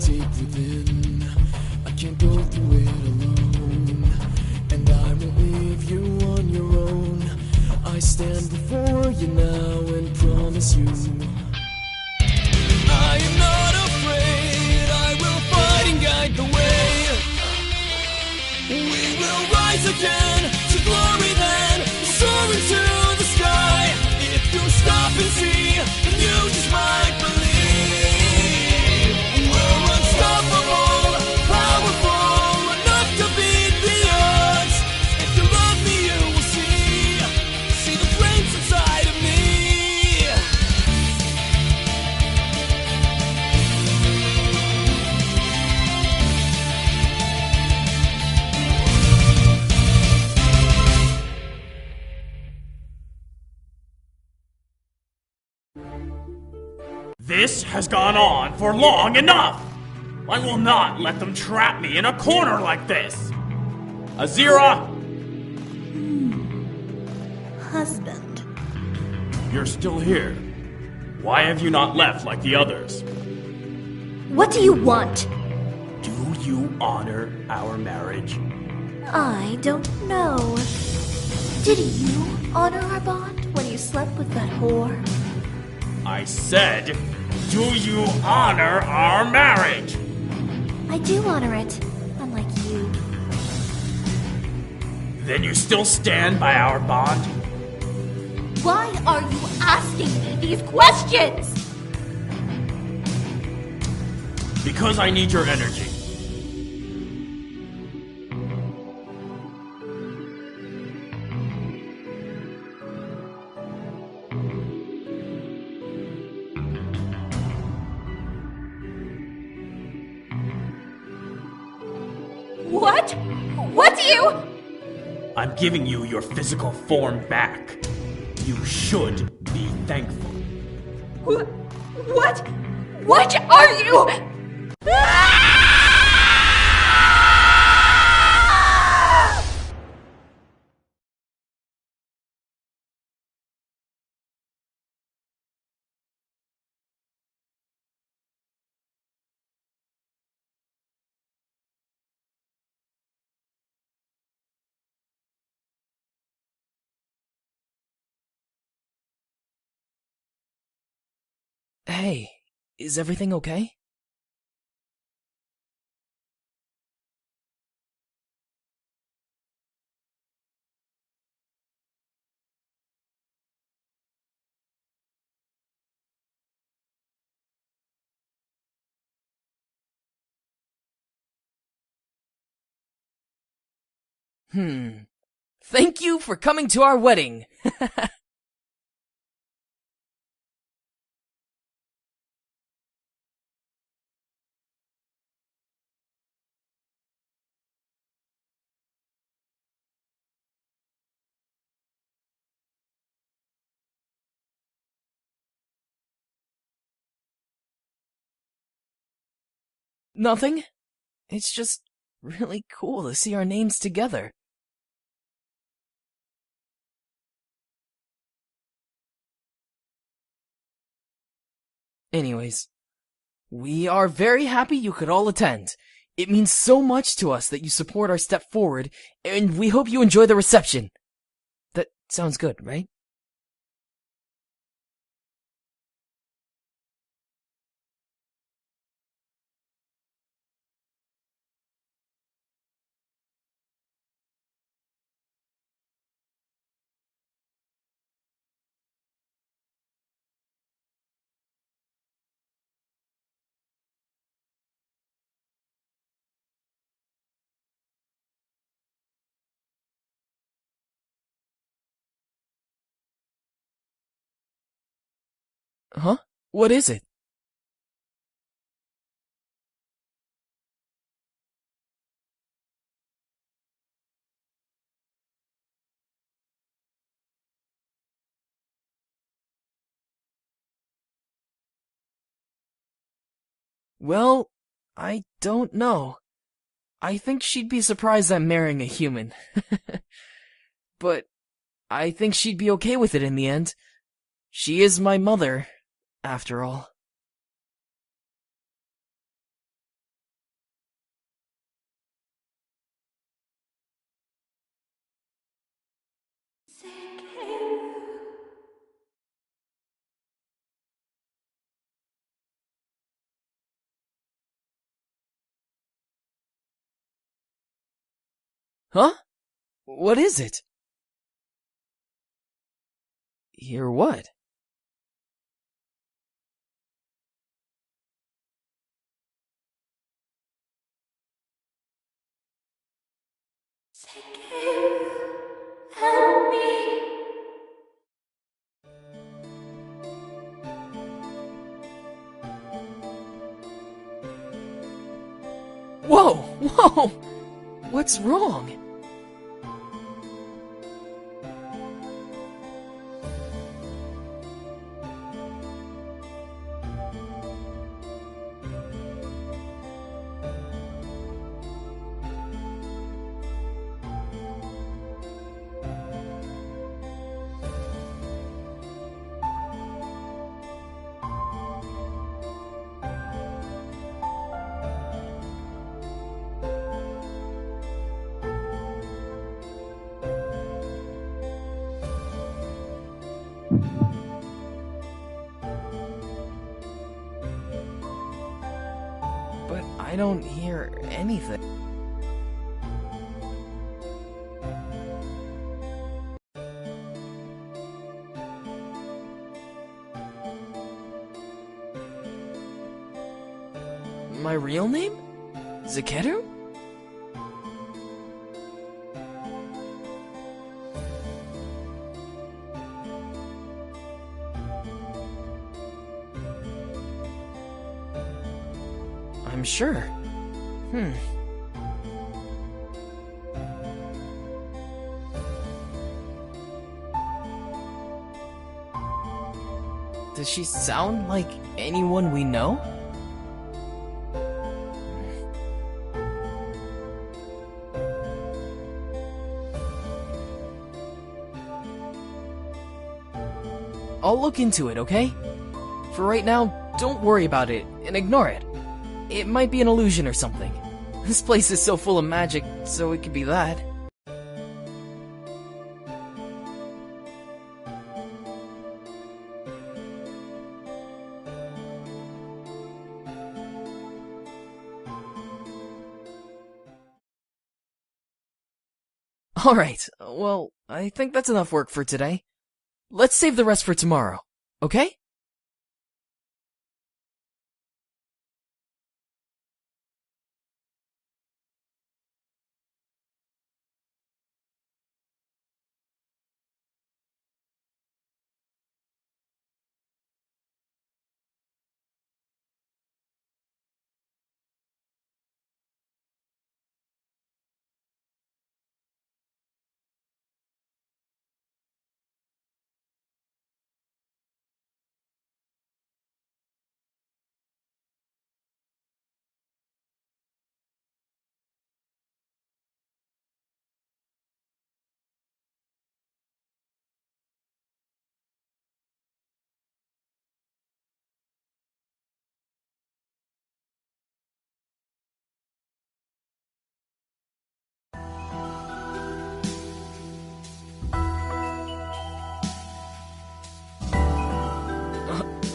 Deep within, I can't go through it alone, and I won't leave you on your own. I stand before you now and promise you I am not afraid. I will fight and guide the way. We will rise again to glory then, soar into the sky. If you stop and see, then you just might believe. This has gone on for long enough! I will not let them trap me in a corner like this! Azira! Husband. You're still here. Why have you not left like the others? What do you want? Do you honor our marriage? I don't know. Did you honor our bond when you slept with that whore? I said, do you honor our marriage? I do honor it, unlike you. Then you still stand by our bond? Why are you asking me these questions? Because I need your energy. What? What do you... I'm giving you your physical form back. You should be thankful. What? What are you? Hey, is everything okay? Thank you for coming to our wedding. Nothing. It's just really cool to see our names together. Anyways, we are very happy you could all attend. It means so much to us that you support our step forward, and we hope you enjoy the reception. That sounds good, right? Huh? What is it? Well, I don't know. I think she'd be surprised I'm marrying a human. But I think she'd be okay with it in the end. She is my mother, after all. Huh? What is it? Hear what? Help me. Whoa! Whoa! What's wrong? But I don't hear anything. My real name? Zakeru? I'm sure. Does she sound like anyone we know? I'll look into it, okay? For right now, don't worry about it and ignore it. It might be an illusion or something. This place is so full of magic, so it could be that. Alright, well, I think that's enough work for today. Let's save the rest for tomorrow, okay?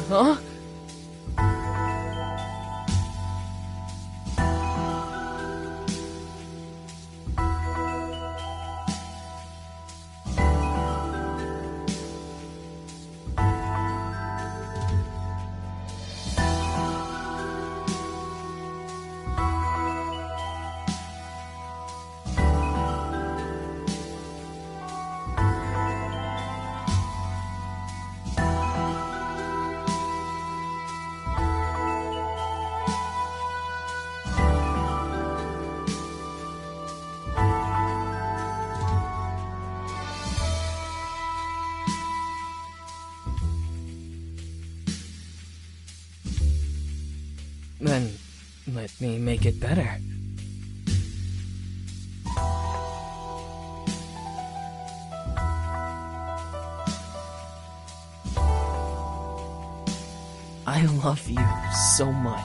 Huh? Then let me make it better. I love you so much.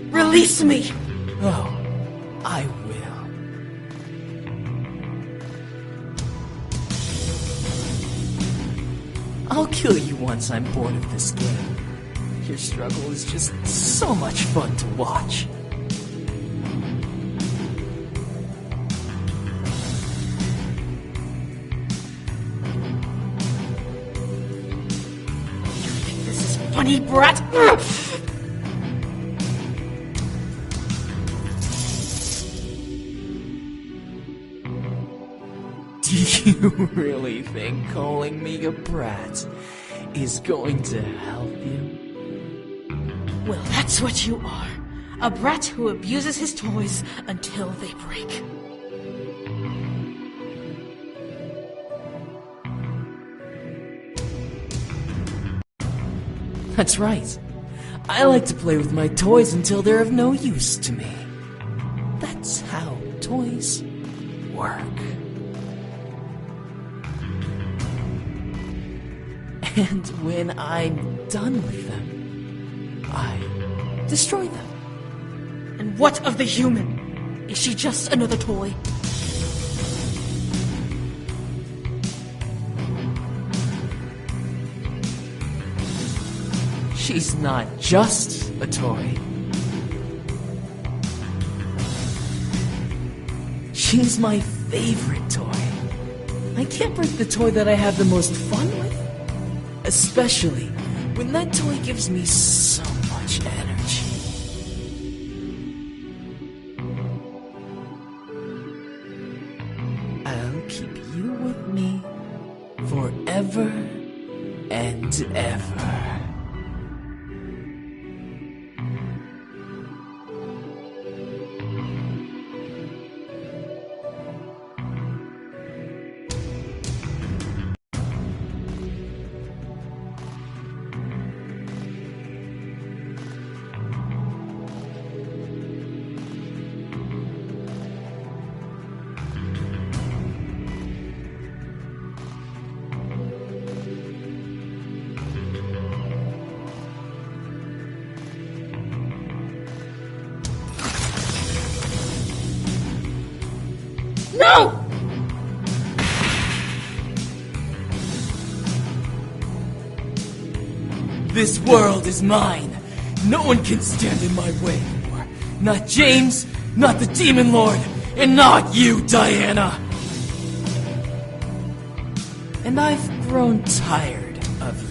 Release me! Oh, I will. I'll kill you once I'm bored of this game. Your struggle is just so much fun to watch. Funny brat! Do you really think calling me a brat is going to help you? Well, that's what you are. A brat who abuses his toys until they break. That's right. I like to play with my toys until they're of no use to me. That's how toys work. And when I'm done with them, I destroy them. And what of the human? Is she just another toy? She's not just a toy. She's my favorite toy. I can't break the toy that I have the most fun with. Especially when that toy gives me so much energy. I'll keep you with me forever and ever. No! This world is mine. No one can stand in my way anymore. Not James, not the Demon Lord, and not you, Diana. And I've grown tired of you.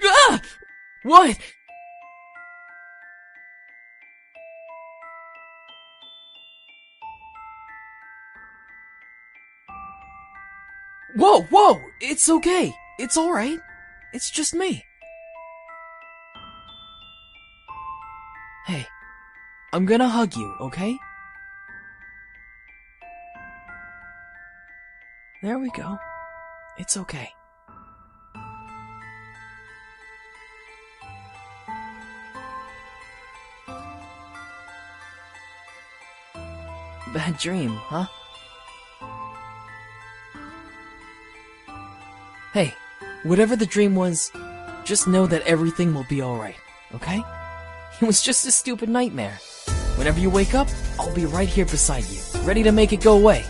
Ah! What? Whoa, whoa! It's okay. It's alright. It's just me. Hey, I'm gonna hug you, okay? There we go. It's okay. Bad dream, huh? Hey, whatever the dream was, just know that everything will be alright, okay? It was just a stupid nightmare. Whenever you wake up, I'll be right here beside you, ready to make it go away.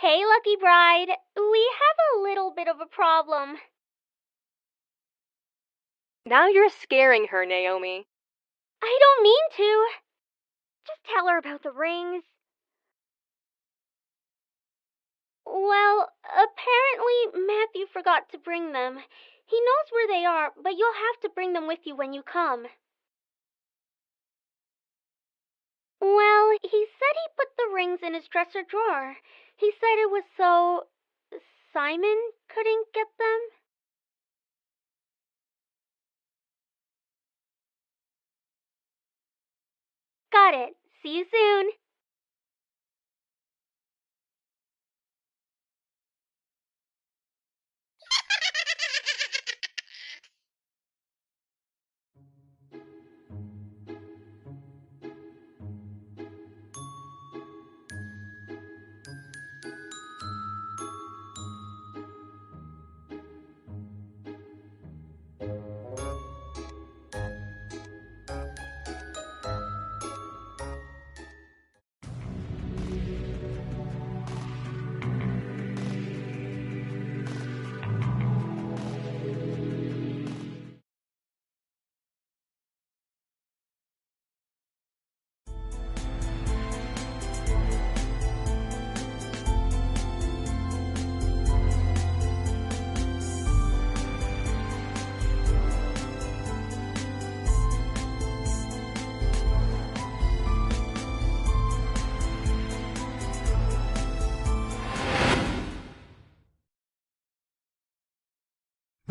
Hey, Lucky Bride. We have a little bit of a problem. Now you're scaring her, Naomi. I don't mean to. Just tell her about the rings. Well, apparently Matthew forgot to bring them. He knows where they are, but you'll have to bring them with you when you come. Well, he said he put the rings in his dresser drawer. He said it was so Simon couldn't get them. Got it. See you soon.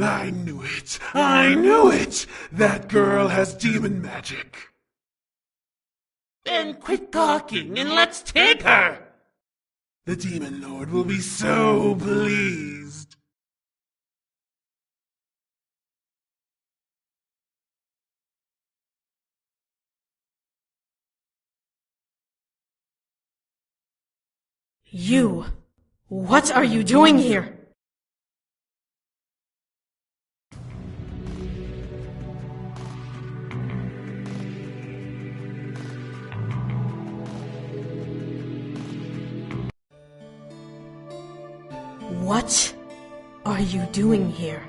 I knew it! I knew it! That girl has demon magic! Then quit talking and let's take her! The Demon Lord will be so pleased! You! What are you doing here? What are you doing here?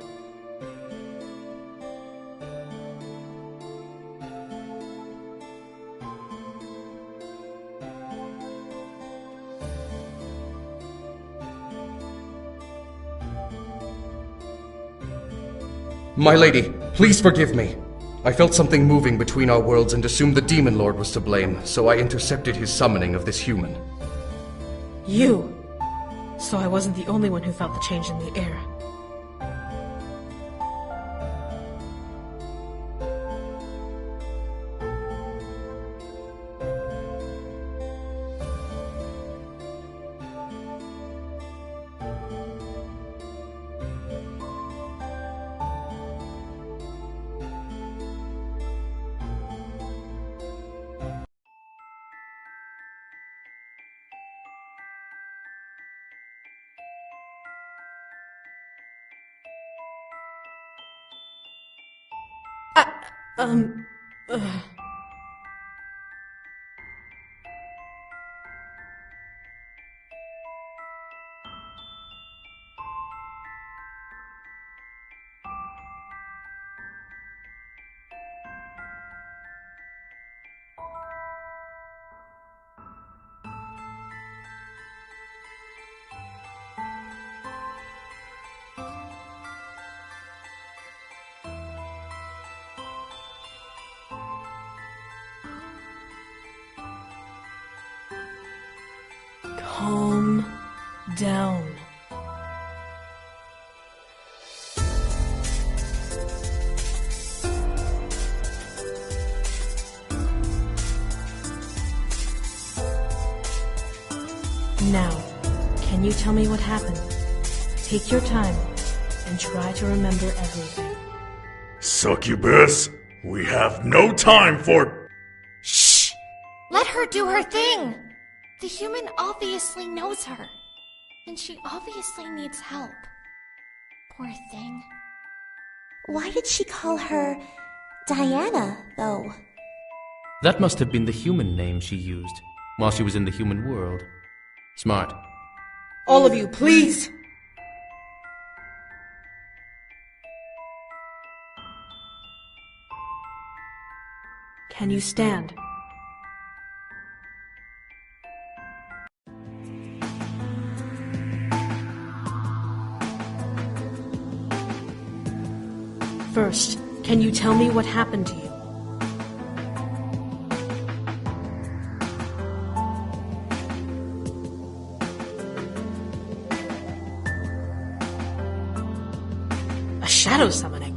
My lady, please forgive me. I felt something moving between our worlds and assumed the Demon Lord was to blame, so I intercepted his summoning of this human. You! So I wasn't the only one who felt the change in the air. Ugh. Calm down. Now, can you tell me what happened? Take your time and try to remember everything. Succubus, we have no time for... Shh! Let her do her thing! The human obviously knows her. And she obviously needs help. Poor thing. Why did she call her Diana, though? That must have been the human name she used while she was in the human world. Smart. All of you, please! Can you stand? First, can you tell me what happened to you? A shadow summoning.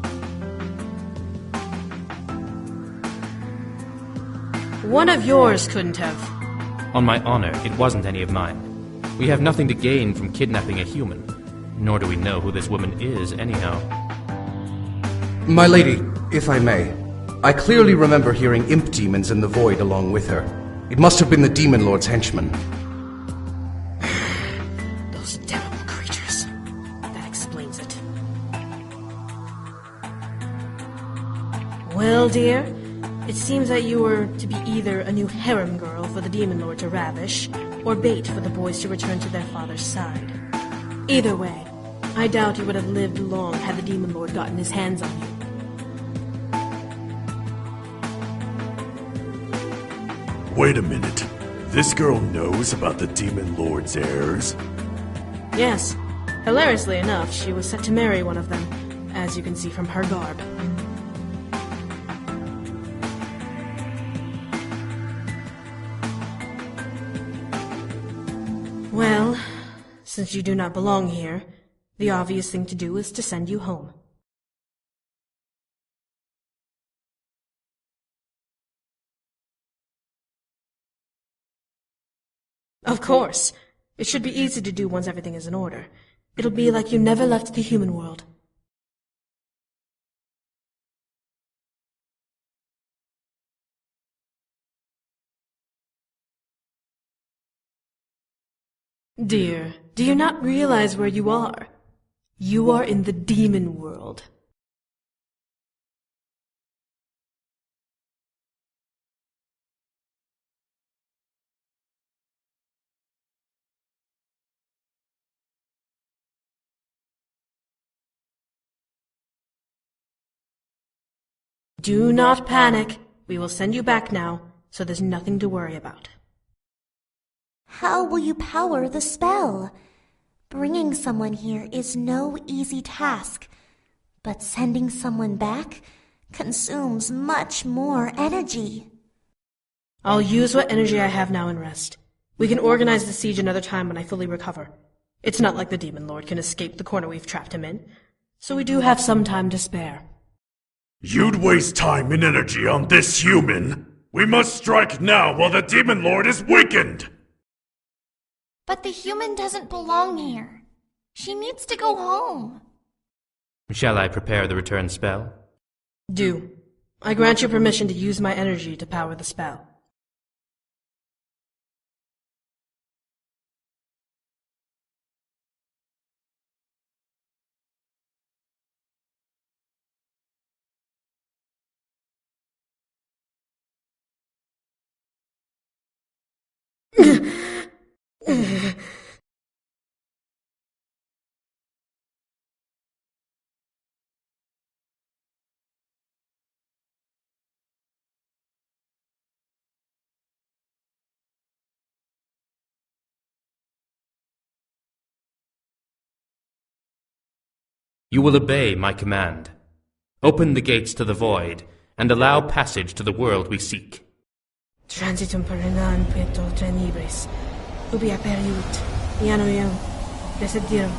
One of yours couldn't have. On my honor, it wasn't any of mine. We have nothing to gain from kidnapping a human, nor do we know who this woman is anyhow. My lady, if I may, I clearly remember hearing imp demons in the void along with her. It must have been the Demon Lord's henchmen. Those damnable creatures. That explains it. Well, dear, it seems that you were to be either a new harem girl for the Demon Lord to ravish, or bait for the boys to return to their father's side. Either way, I doubt you would have lived long had the Demon Lord gotten his hands on you. Wait a minute. This girl knows about the Demon Lord's heirs? Yes. Hilariously enough, she was set to marry one of them, as you can see from her garb. Well, since you do not belong here, the obvious thing to do is to send you home. Of course. It should be easy to do once everything is in order. It'll be like you never left the human world. Dear, do you not realize where you are? You are in the demon world. Do not panic. We will send you back now, so there's nothing to worry about. How will you power the spell? Bringing someone here is no easy task, but sending someone back consumes much more energy. I'll use what energy I have now and rest. We can organize the siege another time when I fully recover. It's not like the Demon Lord can escape the corner we've trapped him in, so we do have some time to spare. You'd waste time and energy on this human. We must strike now while the Demon Lord is weakened. But the human doesn't belong here. She needs to go home. Shall I prepare the return spell? Do. I grant you permission to use my energy to power the spell. You will obey my command. Open the gates to the void, and allow passage to the world we seek. Transitum perenam peto tenebris, Ubi aperiut. Iano iam. Desedir.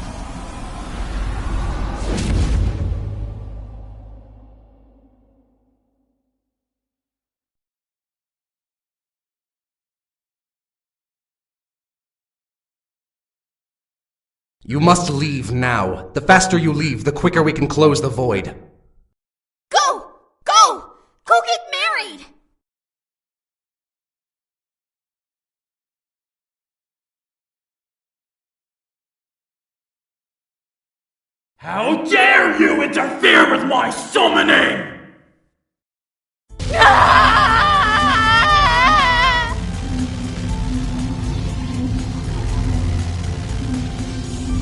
You must leave now. The faster you leave, the quicker we can close the void. Go! Go! Go get married! How dare you interfere with my summoning!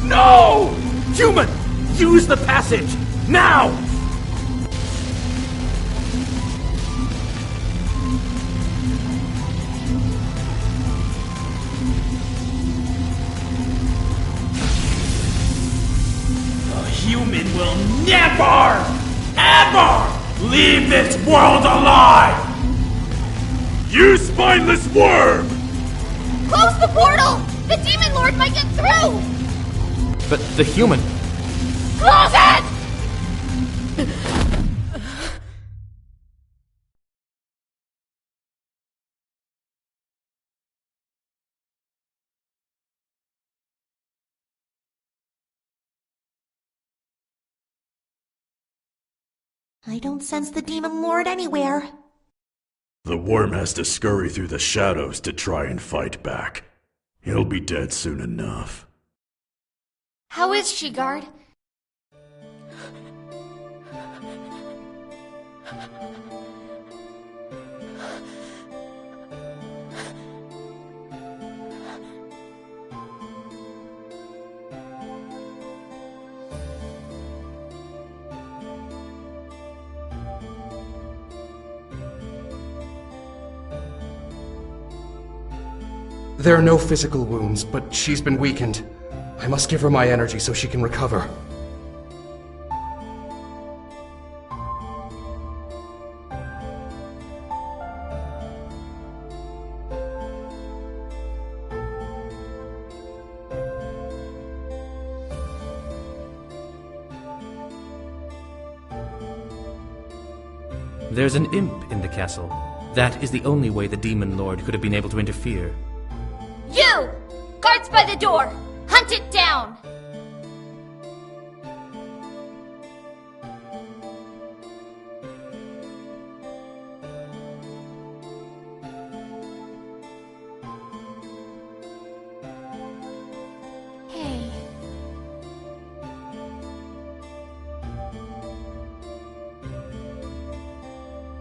No! Human! Use the passage! Now! The human will never, ever leave this world alive! You spineless worm! Close the portal! The Demon Lord might get through! But the human... Close it! I don't sense the Demon Lord anywhere. The worm has to scurry through the shadows to try and fight back. He'll be dead soon enough. How is she, guard? There are no physical wounds, but she's been weakened. I must give her my energy so she can recover. There's an imp in the castle. That is the only way the Demon Lord could have been able to interfere. You! Guards by the door! Hunt it down! Hey.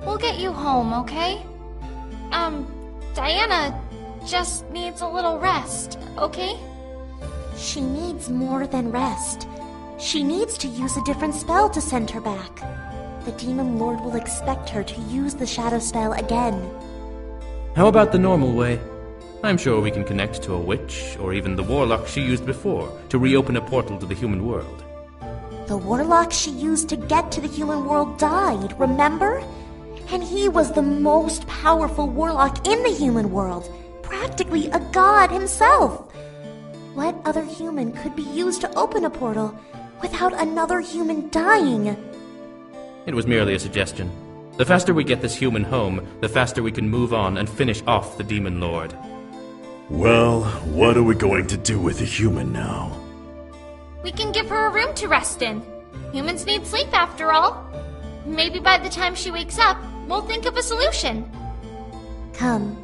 We'll get you home, okay? Diana just needs a little rest, okay? She needs more than rest. She needs to use a different spell to send her back. The Demon Lord will expect her to use the shadow spell again. How about the normal way? I'm sure we can connect to a witch, or even the warlock she used before, to reopen a portal to the human world. The warlock she used to get to the human world died, remember? And he was the most powerful warlock in the human world. Practically a god himself. What other human could be used to open a portal without another human dying? It was merely a suggestion. The faster we get this human home, the faster we can move on and finish off the Demon Lord. Well, what are we going to do with the human now? We can give her a room to rest in. Humans need sleep after all. Maybe by the time she wakes up, we'll think of a solution. Come.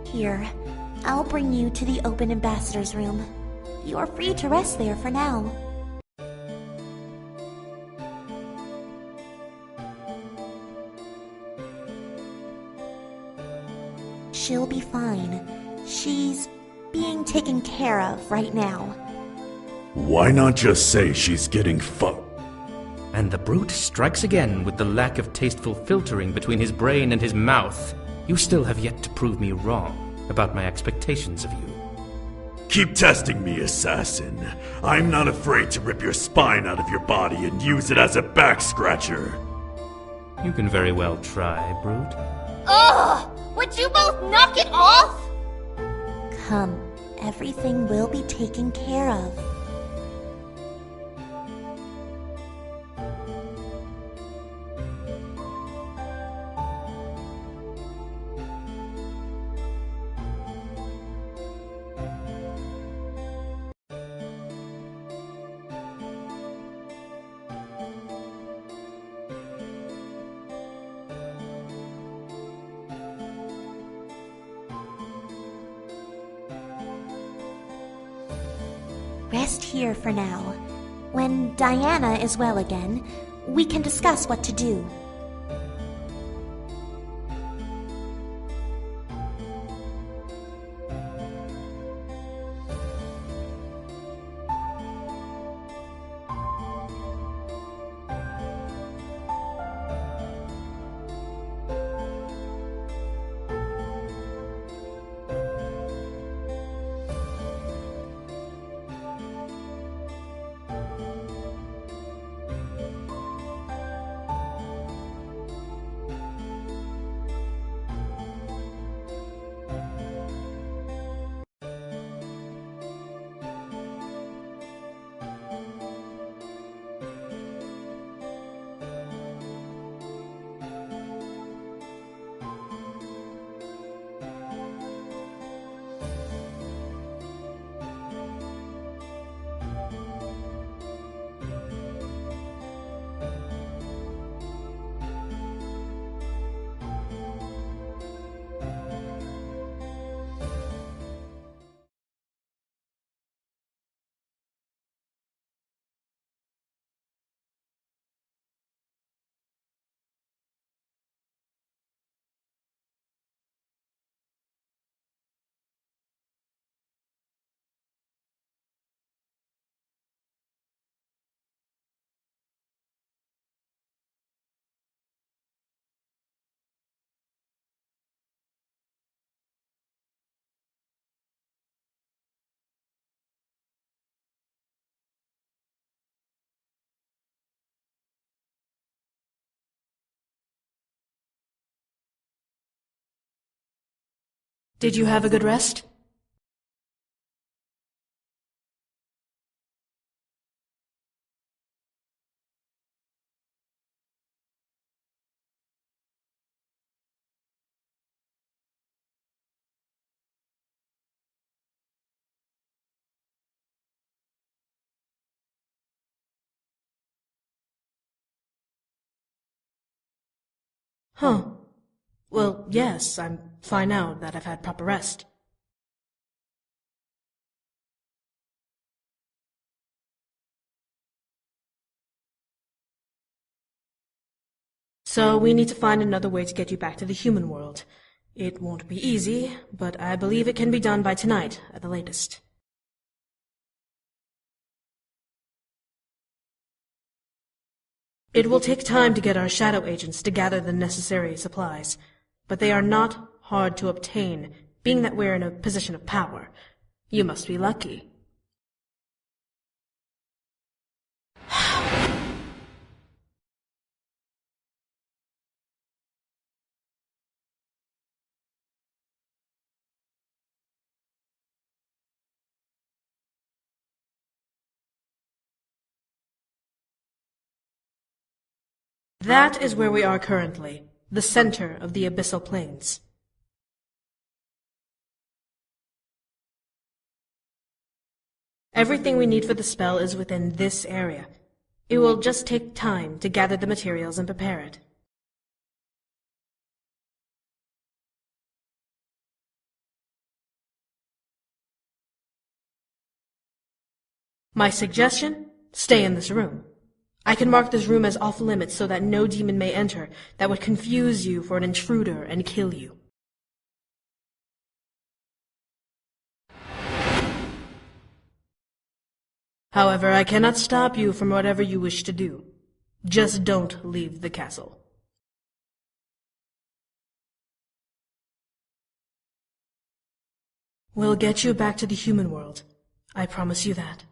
Here, I'll bring you to the open ambassador's room. You are free to rest there for now. She'll be fine. She's being taken care of right now. Why not just say she's getting And the brute strikes again with the lack of tasteful filtering between his brain and his mouth. You still have yet to prove me wrong about my expectations of you. Keep testing me, assassin. I'm not afraid to rip your spine out of your body and use it as a back scratcher. You can very well try, brute. Ugh! Would you both knock it off? Come, everything will be taken care of. Rest here for now. When Diana is well again, we can discuss what to do. Did you have a good rest? Huh. Well, yes, I'm fine now that I've had proper rest. So we need to find another way to get you back to the human world. It won't be easy, but I believe it can be done by tonight, at the latest. It will take time to get our shadow agents to gather the necessary supplies, but they are not hard to obtain, being that we're in a position of power. You must be lucky. That is where we are currently, the center of the abyssal plains. Everything we need for the spell is within this area. It will just take time to gather the materials and prepare it. My suggestion? Stay in this room. I can mark this room as off-limits so that no demon may enter that would confuse you for an intruder and kill you. However, I cannot stop you from whatever you wish to do. Just don't leave the castle. We'll get you back to the human world. I promise you that.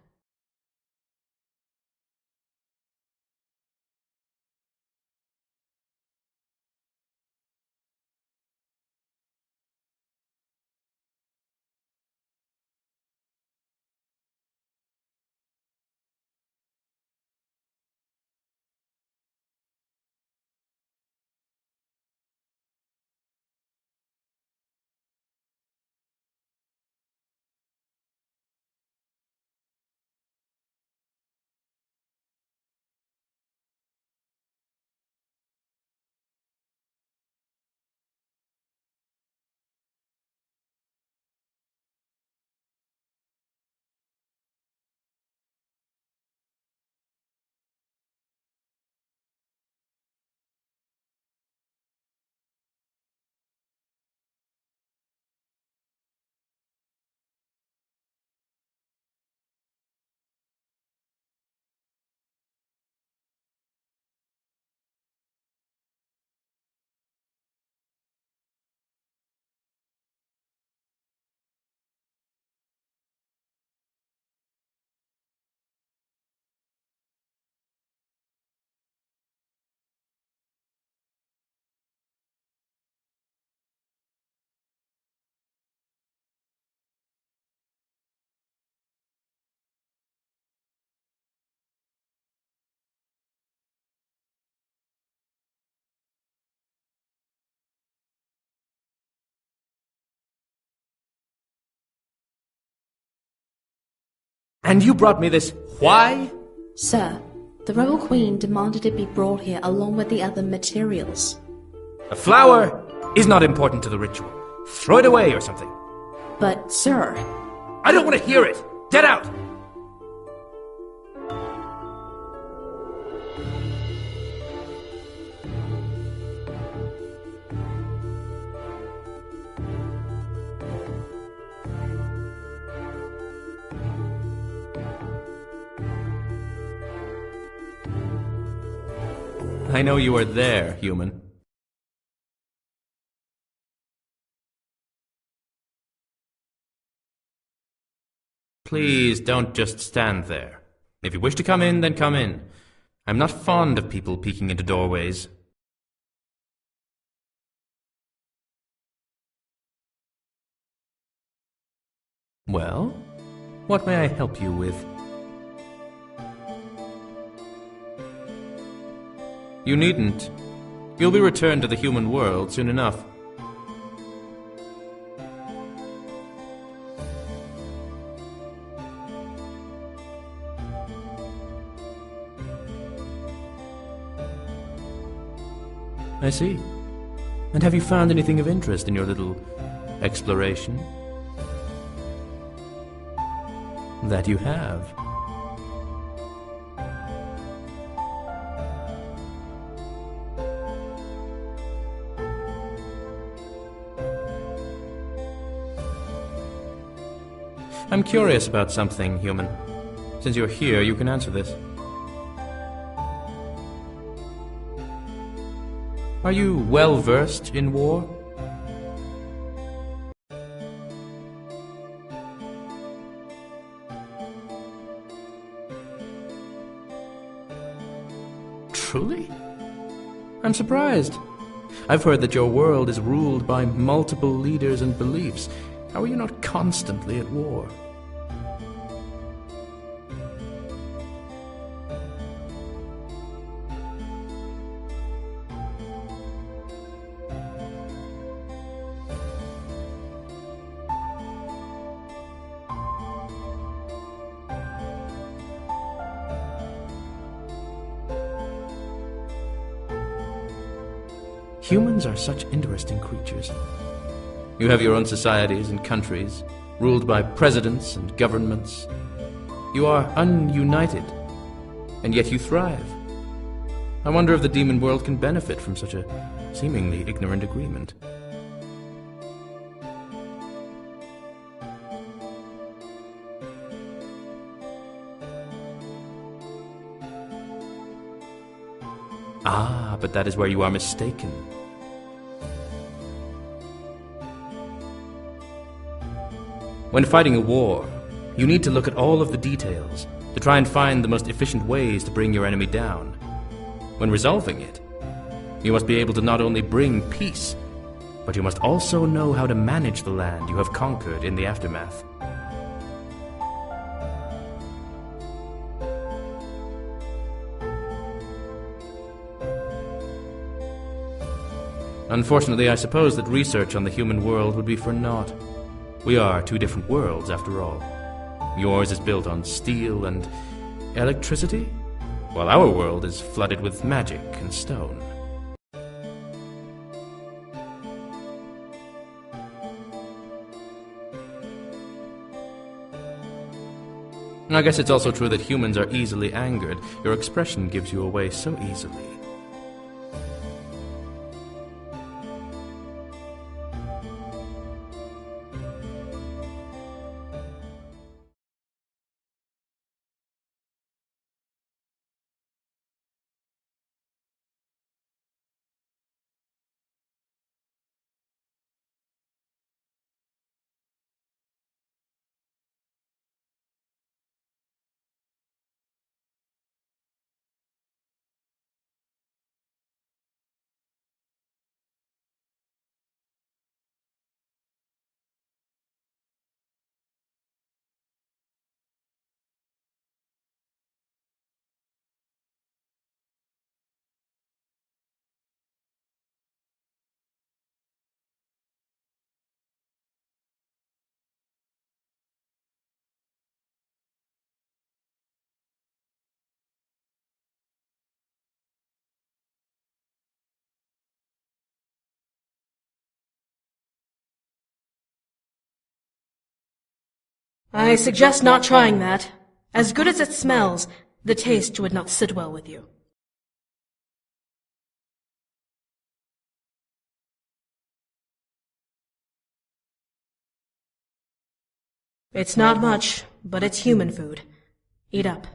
And you brought me this. Why? Sir, the Rebel Queen demanded it be brought here along with the other materials. A flower is not important to the ritual. Throw it away or something. But, sir... I don't want to hear it! Get out! I know you are there, human. Please don't just stand there. If you wish to come in, then come in. I'm not fond of people peeking into doorways. Well, what may I help you with? You needn't. You'll be returned to the human world soon enough. I see. And have you found anything of interest in your little exploration? That you have. I'm curious about something, human. Since you're here, you can answer this. Are you well-versed in war? Truly? I'm surprised. I've heard that your world is ruled by multiple leaders and beliefs. How are you not constantly at war? Humans are such interesting creatures. You have your own societies and countries, ruled by presidents and governments. You are ununited, and yet you thrive. I wonder if the demon world can benefit from such a seemingly ignorant agreement. Ah, but that is where you are mistaken. When fighting a war, you need to look at all of the details to try and find the most efficient ways to bring your enemy down. When resolving it, you must be able to not only bring peace, but you must also know how to manage the land you have conquered in the aftermath. Unfortunately, I suppose that research on the human world would be for naught. We are two different worlds, after all. Yours is built on steel and electricity, while our world is flooded with magic and stone. I guess it's also true that humans are easily angered. Your expression gives you away so easily. I suggest not trying that. As good as it smells, the taste would not sit well with you. It's not much, but it's human food. Eat up.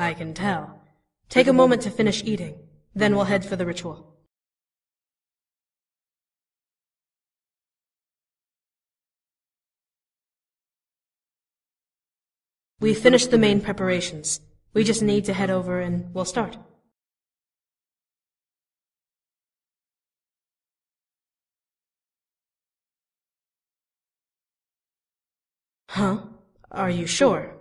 I can tell. Take a moment to finish eating, then we'll head for the ritual. We've finished the main preparations. We just need to head over and we'll start. Huh? Are you sure?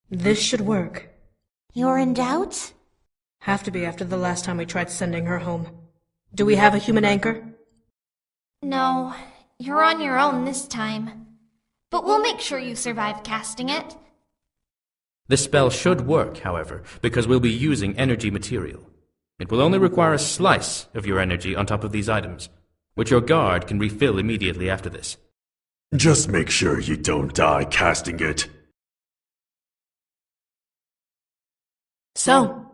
This should work. You're in doubt? Have to be after the last time we tried sending her home. Do we have a human anchor? No, you're on your own this time. But we'll make sure you survive casting it. This spell should work, however, because we'll be using energy material. It will only require a slice of your energy on top of these items, which your guard can refill immediately after this. Just make sure you don't die casting it. So,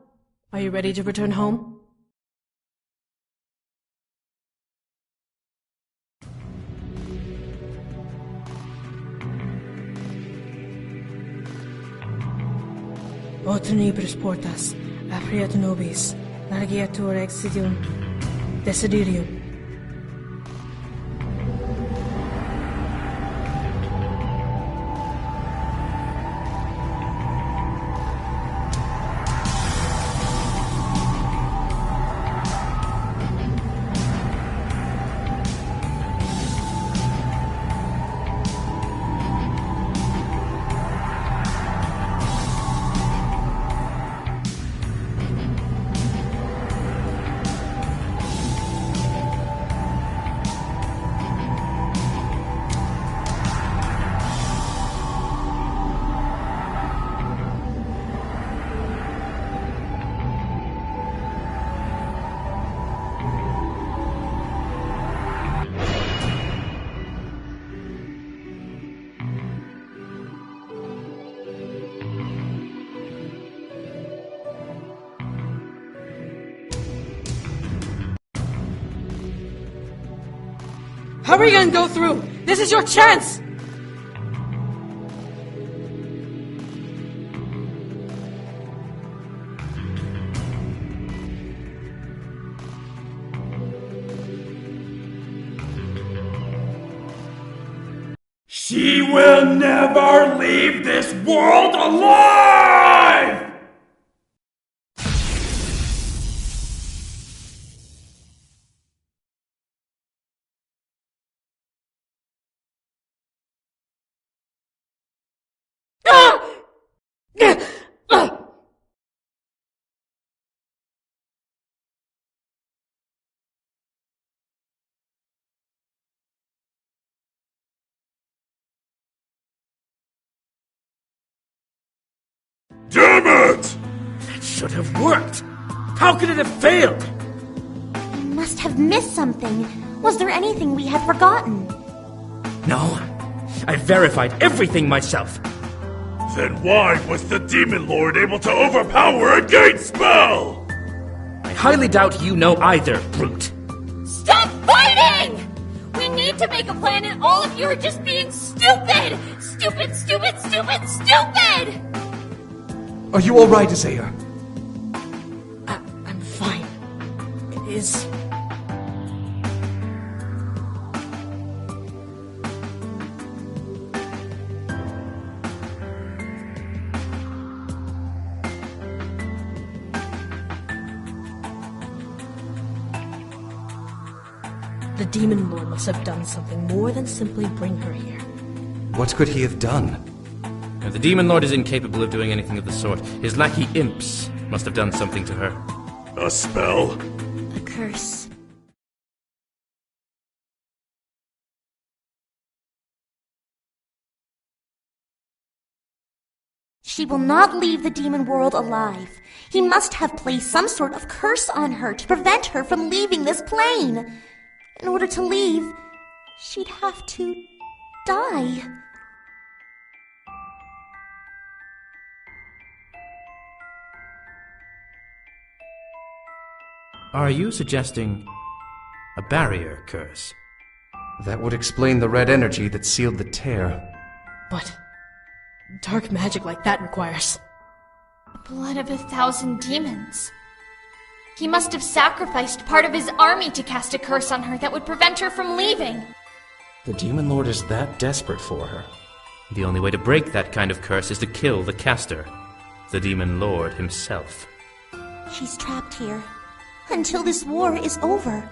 are you ready to return home? O tenebris portas, apriat nobis, largiatur exidium, desiderium. Hurry and go through! This is your chance! She will never leave this world alive! Damn it! That should have worked! How could it have failed? We must have missed something. Was there anything we had forgotten? No. I verified everything myself. Then why was the Demon Lord able to overpower a gate spell? I highly doubt you know either, brute. Stop fighting! We need to make a plan and all of you are just being stupid! Stupid, stupid, stupid, stupid! Are you alright, Isaiah? I'm fine. It is... The Demon Lord must have done something more than simply bring her here. What could he have done? Now, the Demon Lord is incapable of doing anything of the sort. His lackey imps must have done something to her. A spell? A curse. She will not leave the demon world alive. He must have placed some sort of curse on her to prevent her from leaving this plane. In order to leave, she'd have to die. Are you suggesting a barrier curse? That would explain the red energy that sealed the tear. But dark magic like that requires... Blood of 1,000 demons. He must have sacrificed part of his army to cast a curse on her that would prevent her from leaving. The Demon Lord is that desperate for her. The only way to break that kind of curse is to kill the caster, the Demon Lord himself. She's trapped here until this war is over.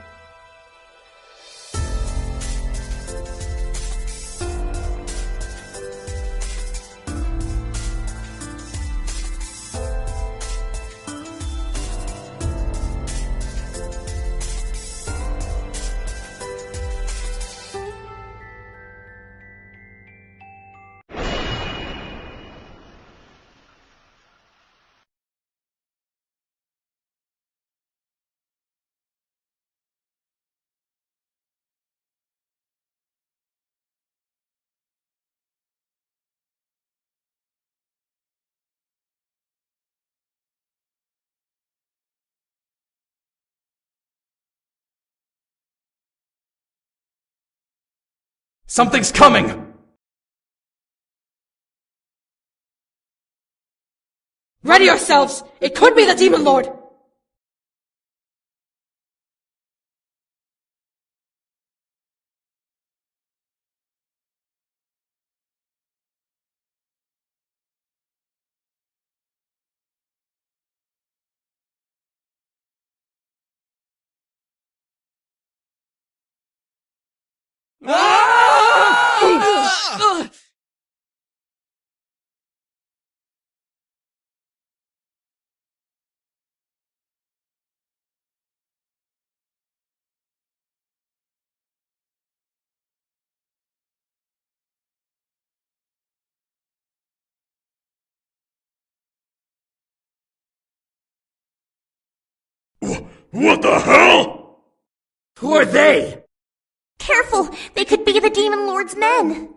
Something's coming! Ready yourselves! It could be the Demon Lord! What the hell? Who are they? Careful! They could be the Demon Lord's men!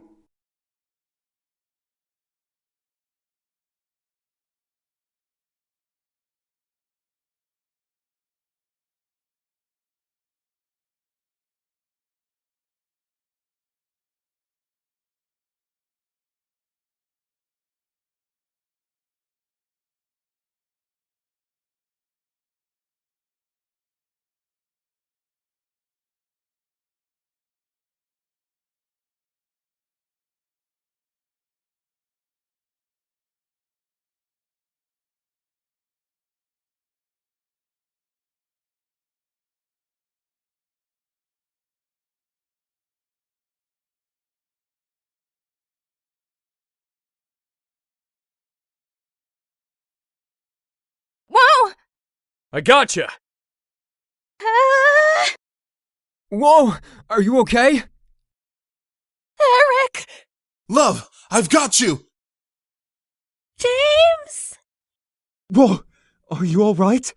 I gotcha! Whoa! Are you okay? Eric! Love, I've got you! James! Whoa! Are you alright?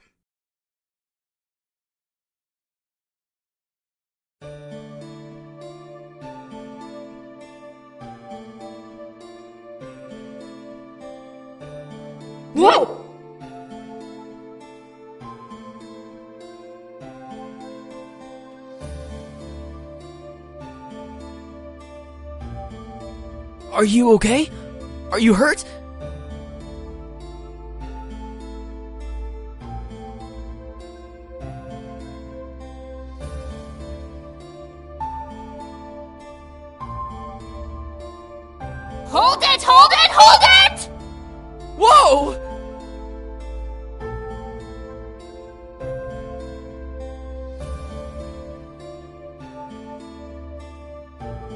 Whoa! Are you okay? Are you hurt? Hold it! Hold it! Hold it! Whoa!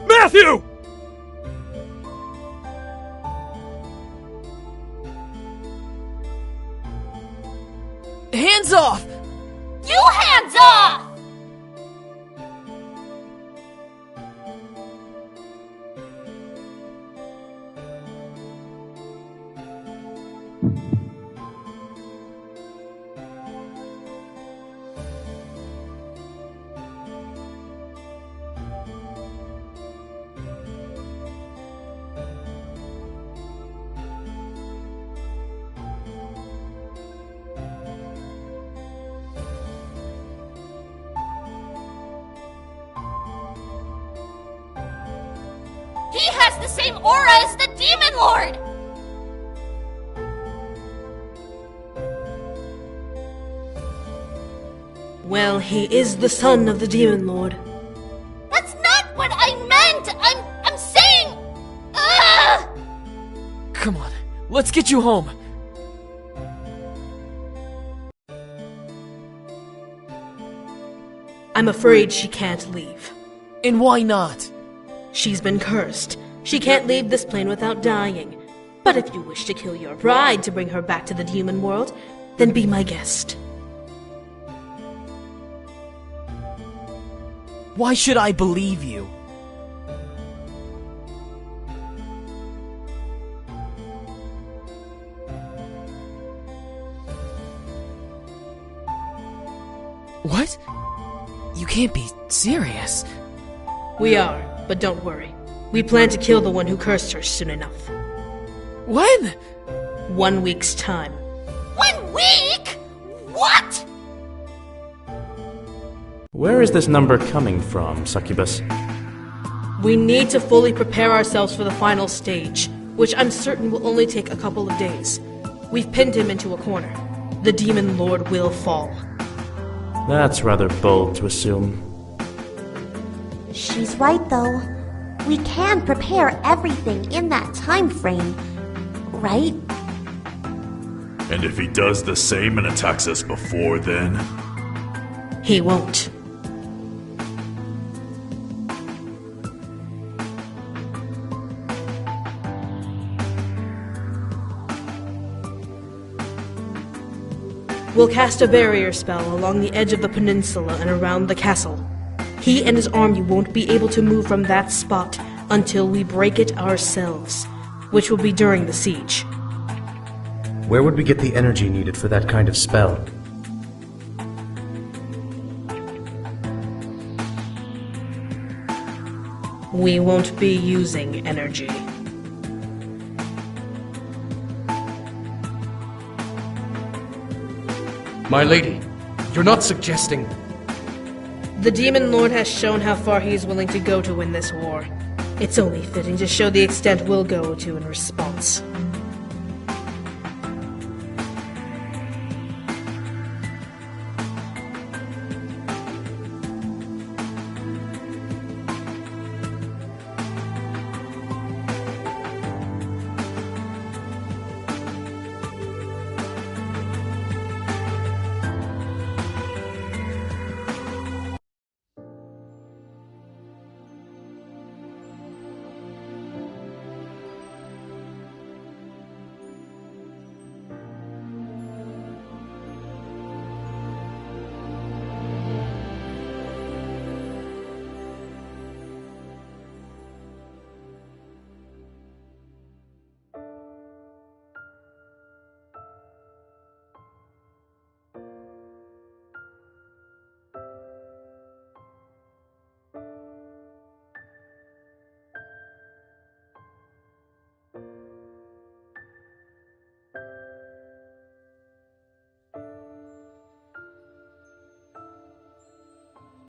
Matthew! Hands off! You hands off! He has the same aura as the Demon Lord! Well, he is the son of the Demon Lord. That's not what I meant! I'm saying... Ugh! Come on, let's get you home. I'm afraid she can't leave. And why not? She's been cursed. She can't leave this plane without dying. But if you wish to kill your bride to bring her back to the demon world, then be my guest. Why should I believe you? What? You can't be serious. We are, but don't worry. We plan to kill the one who cursed her soon enough. When? 1 week's time. 1 week? What? Where is this number coming from, Succubus? We need to fully prepare ourselves for the final stage, which I'm certain will only take a couple of days. We've pinned him into a corner. The Demon Lord will fall. That's rather bold to assume. She's right, though. We can prepare everything in that time frame, right? And if he does the same and attacks us before then? He won't. We'll cast a barrier spell along the edge of the peninsula and around the castle. He and his army won't be able to move from that spot until we break it ourselves, which will be during the siege. Where would we get the energy needed for that kind of spell? We won't be using energy. My lady, you're not suggesting... The Demon Lord has shown how far he is willing to go to win this war. It's only fitting to show the extent we'll go to in response.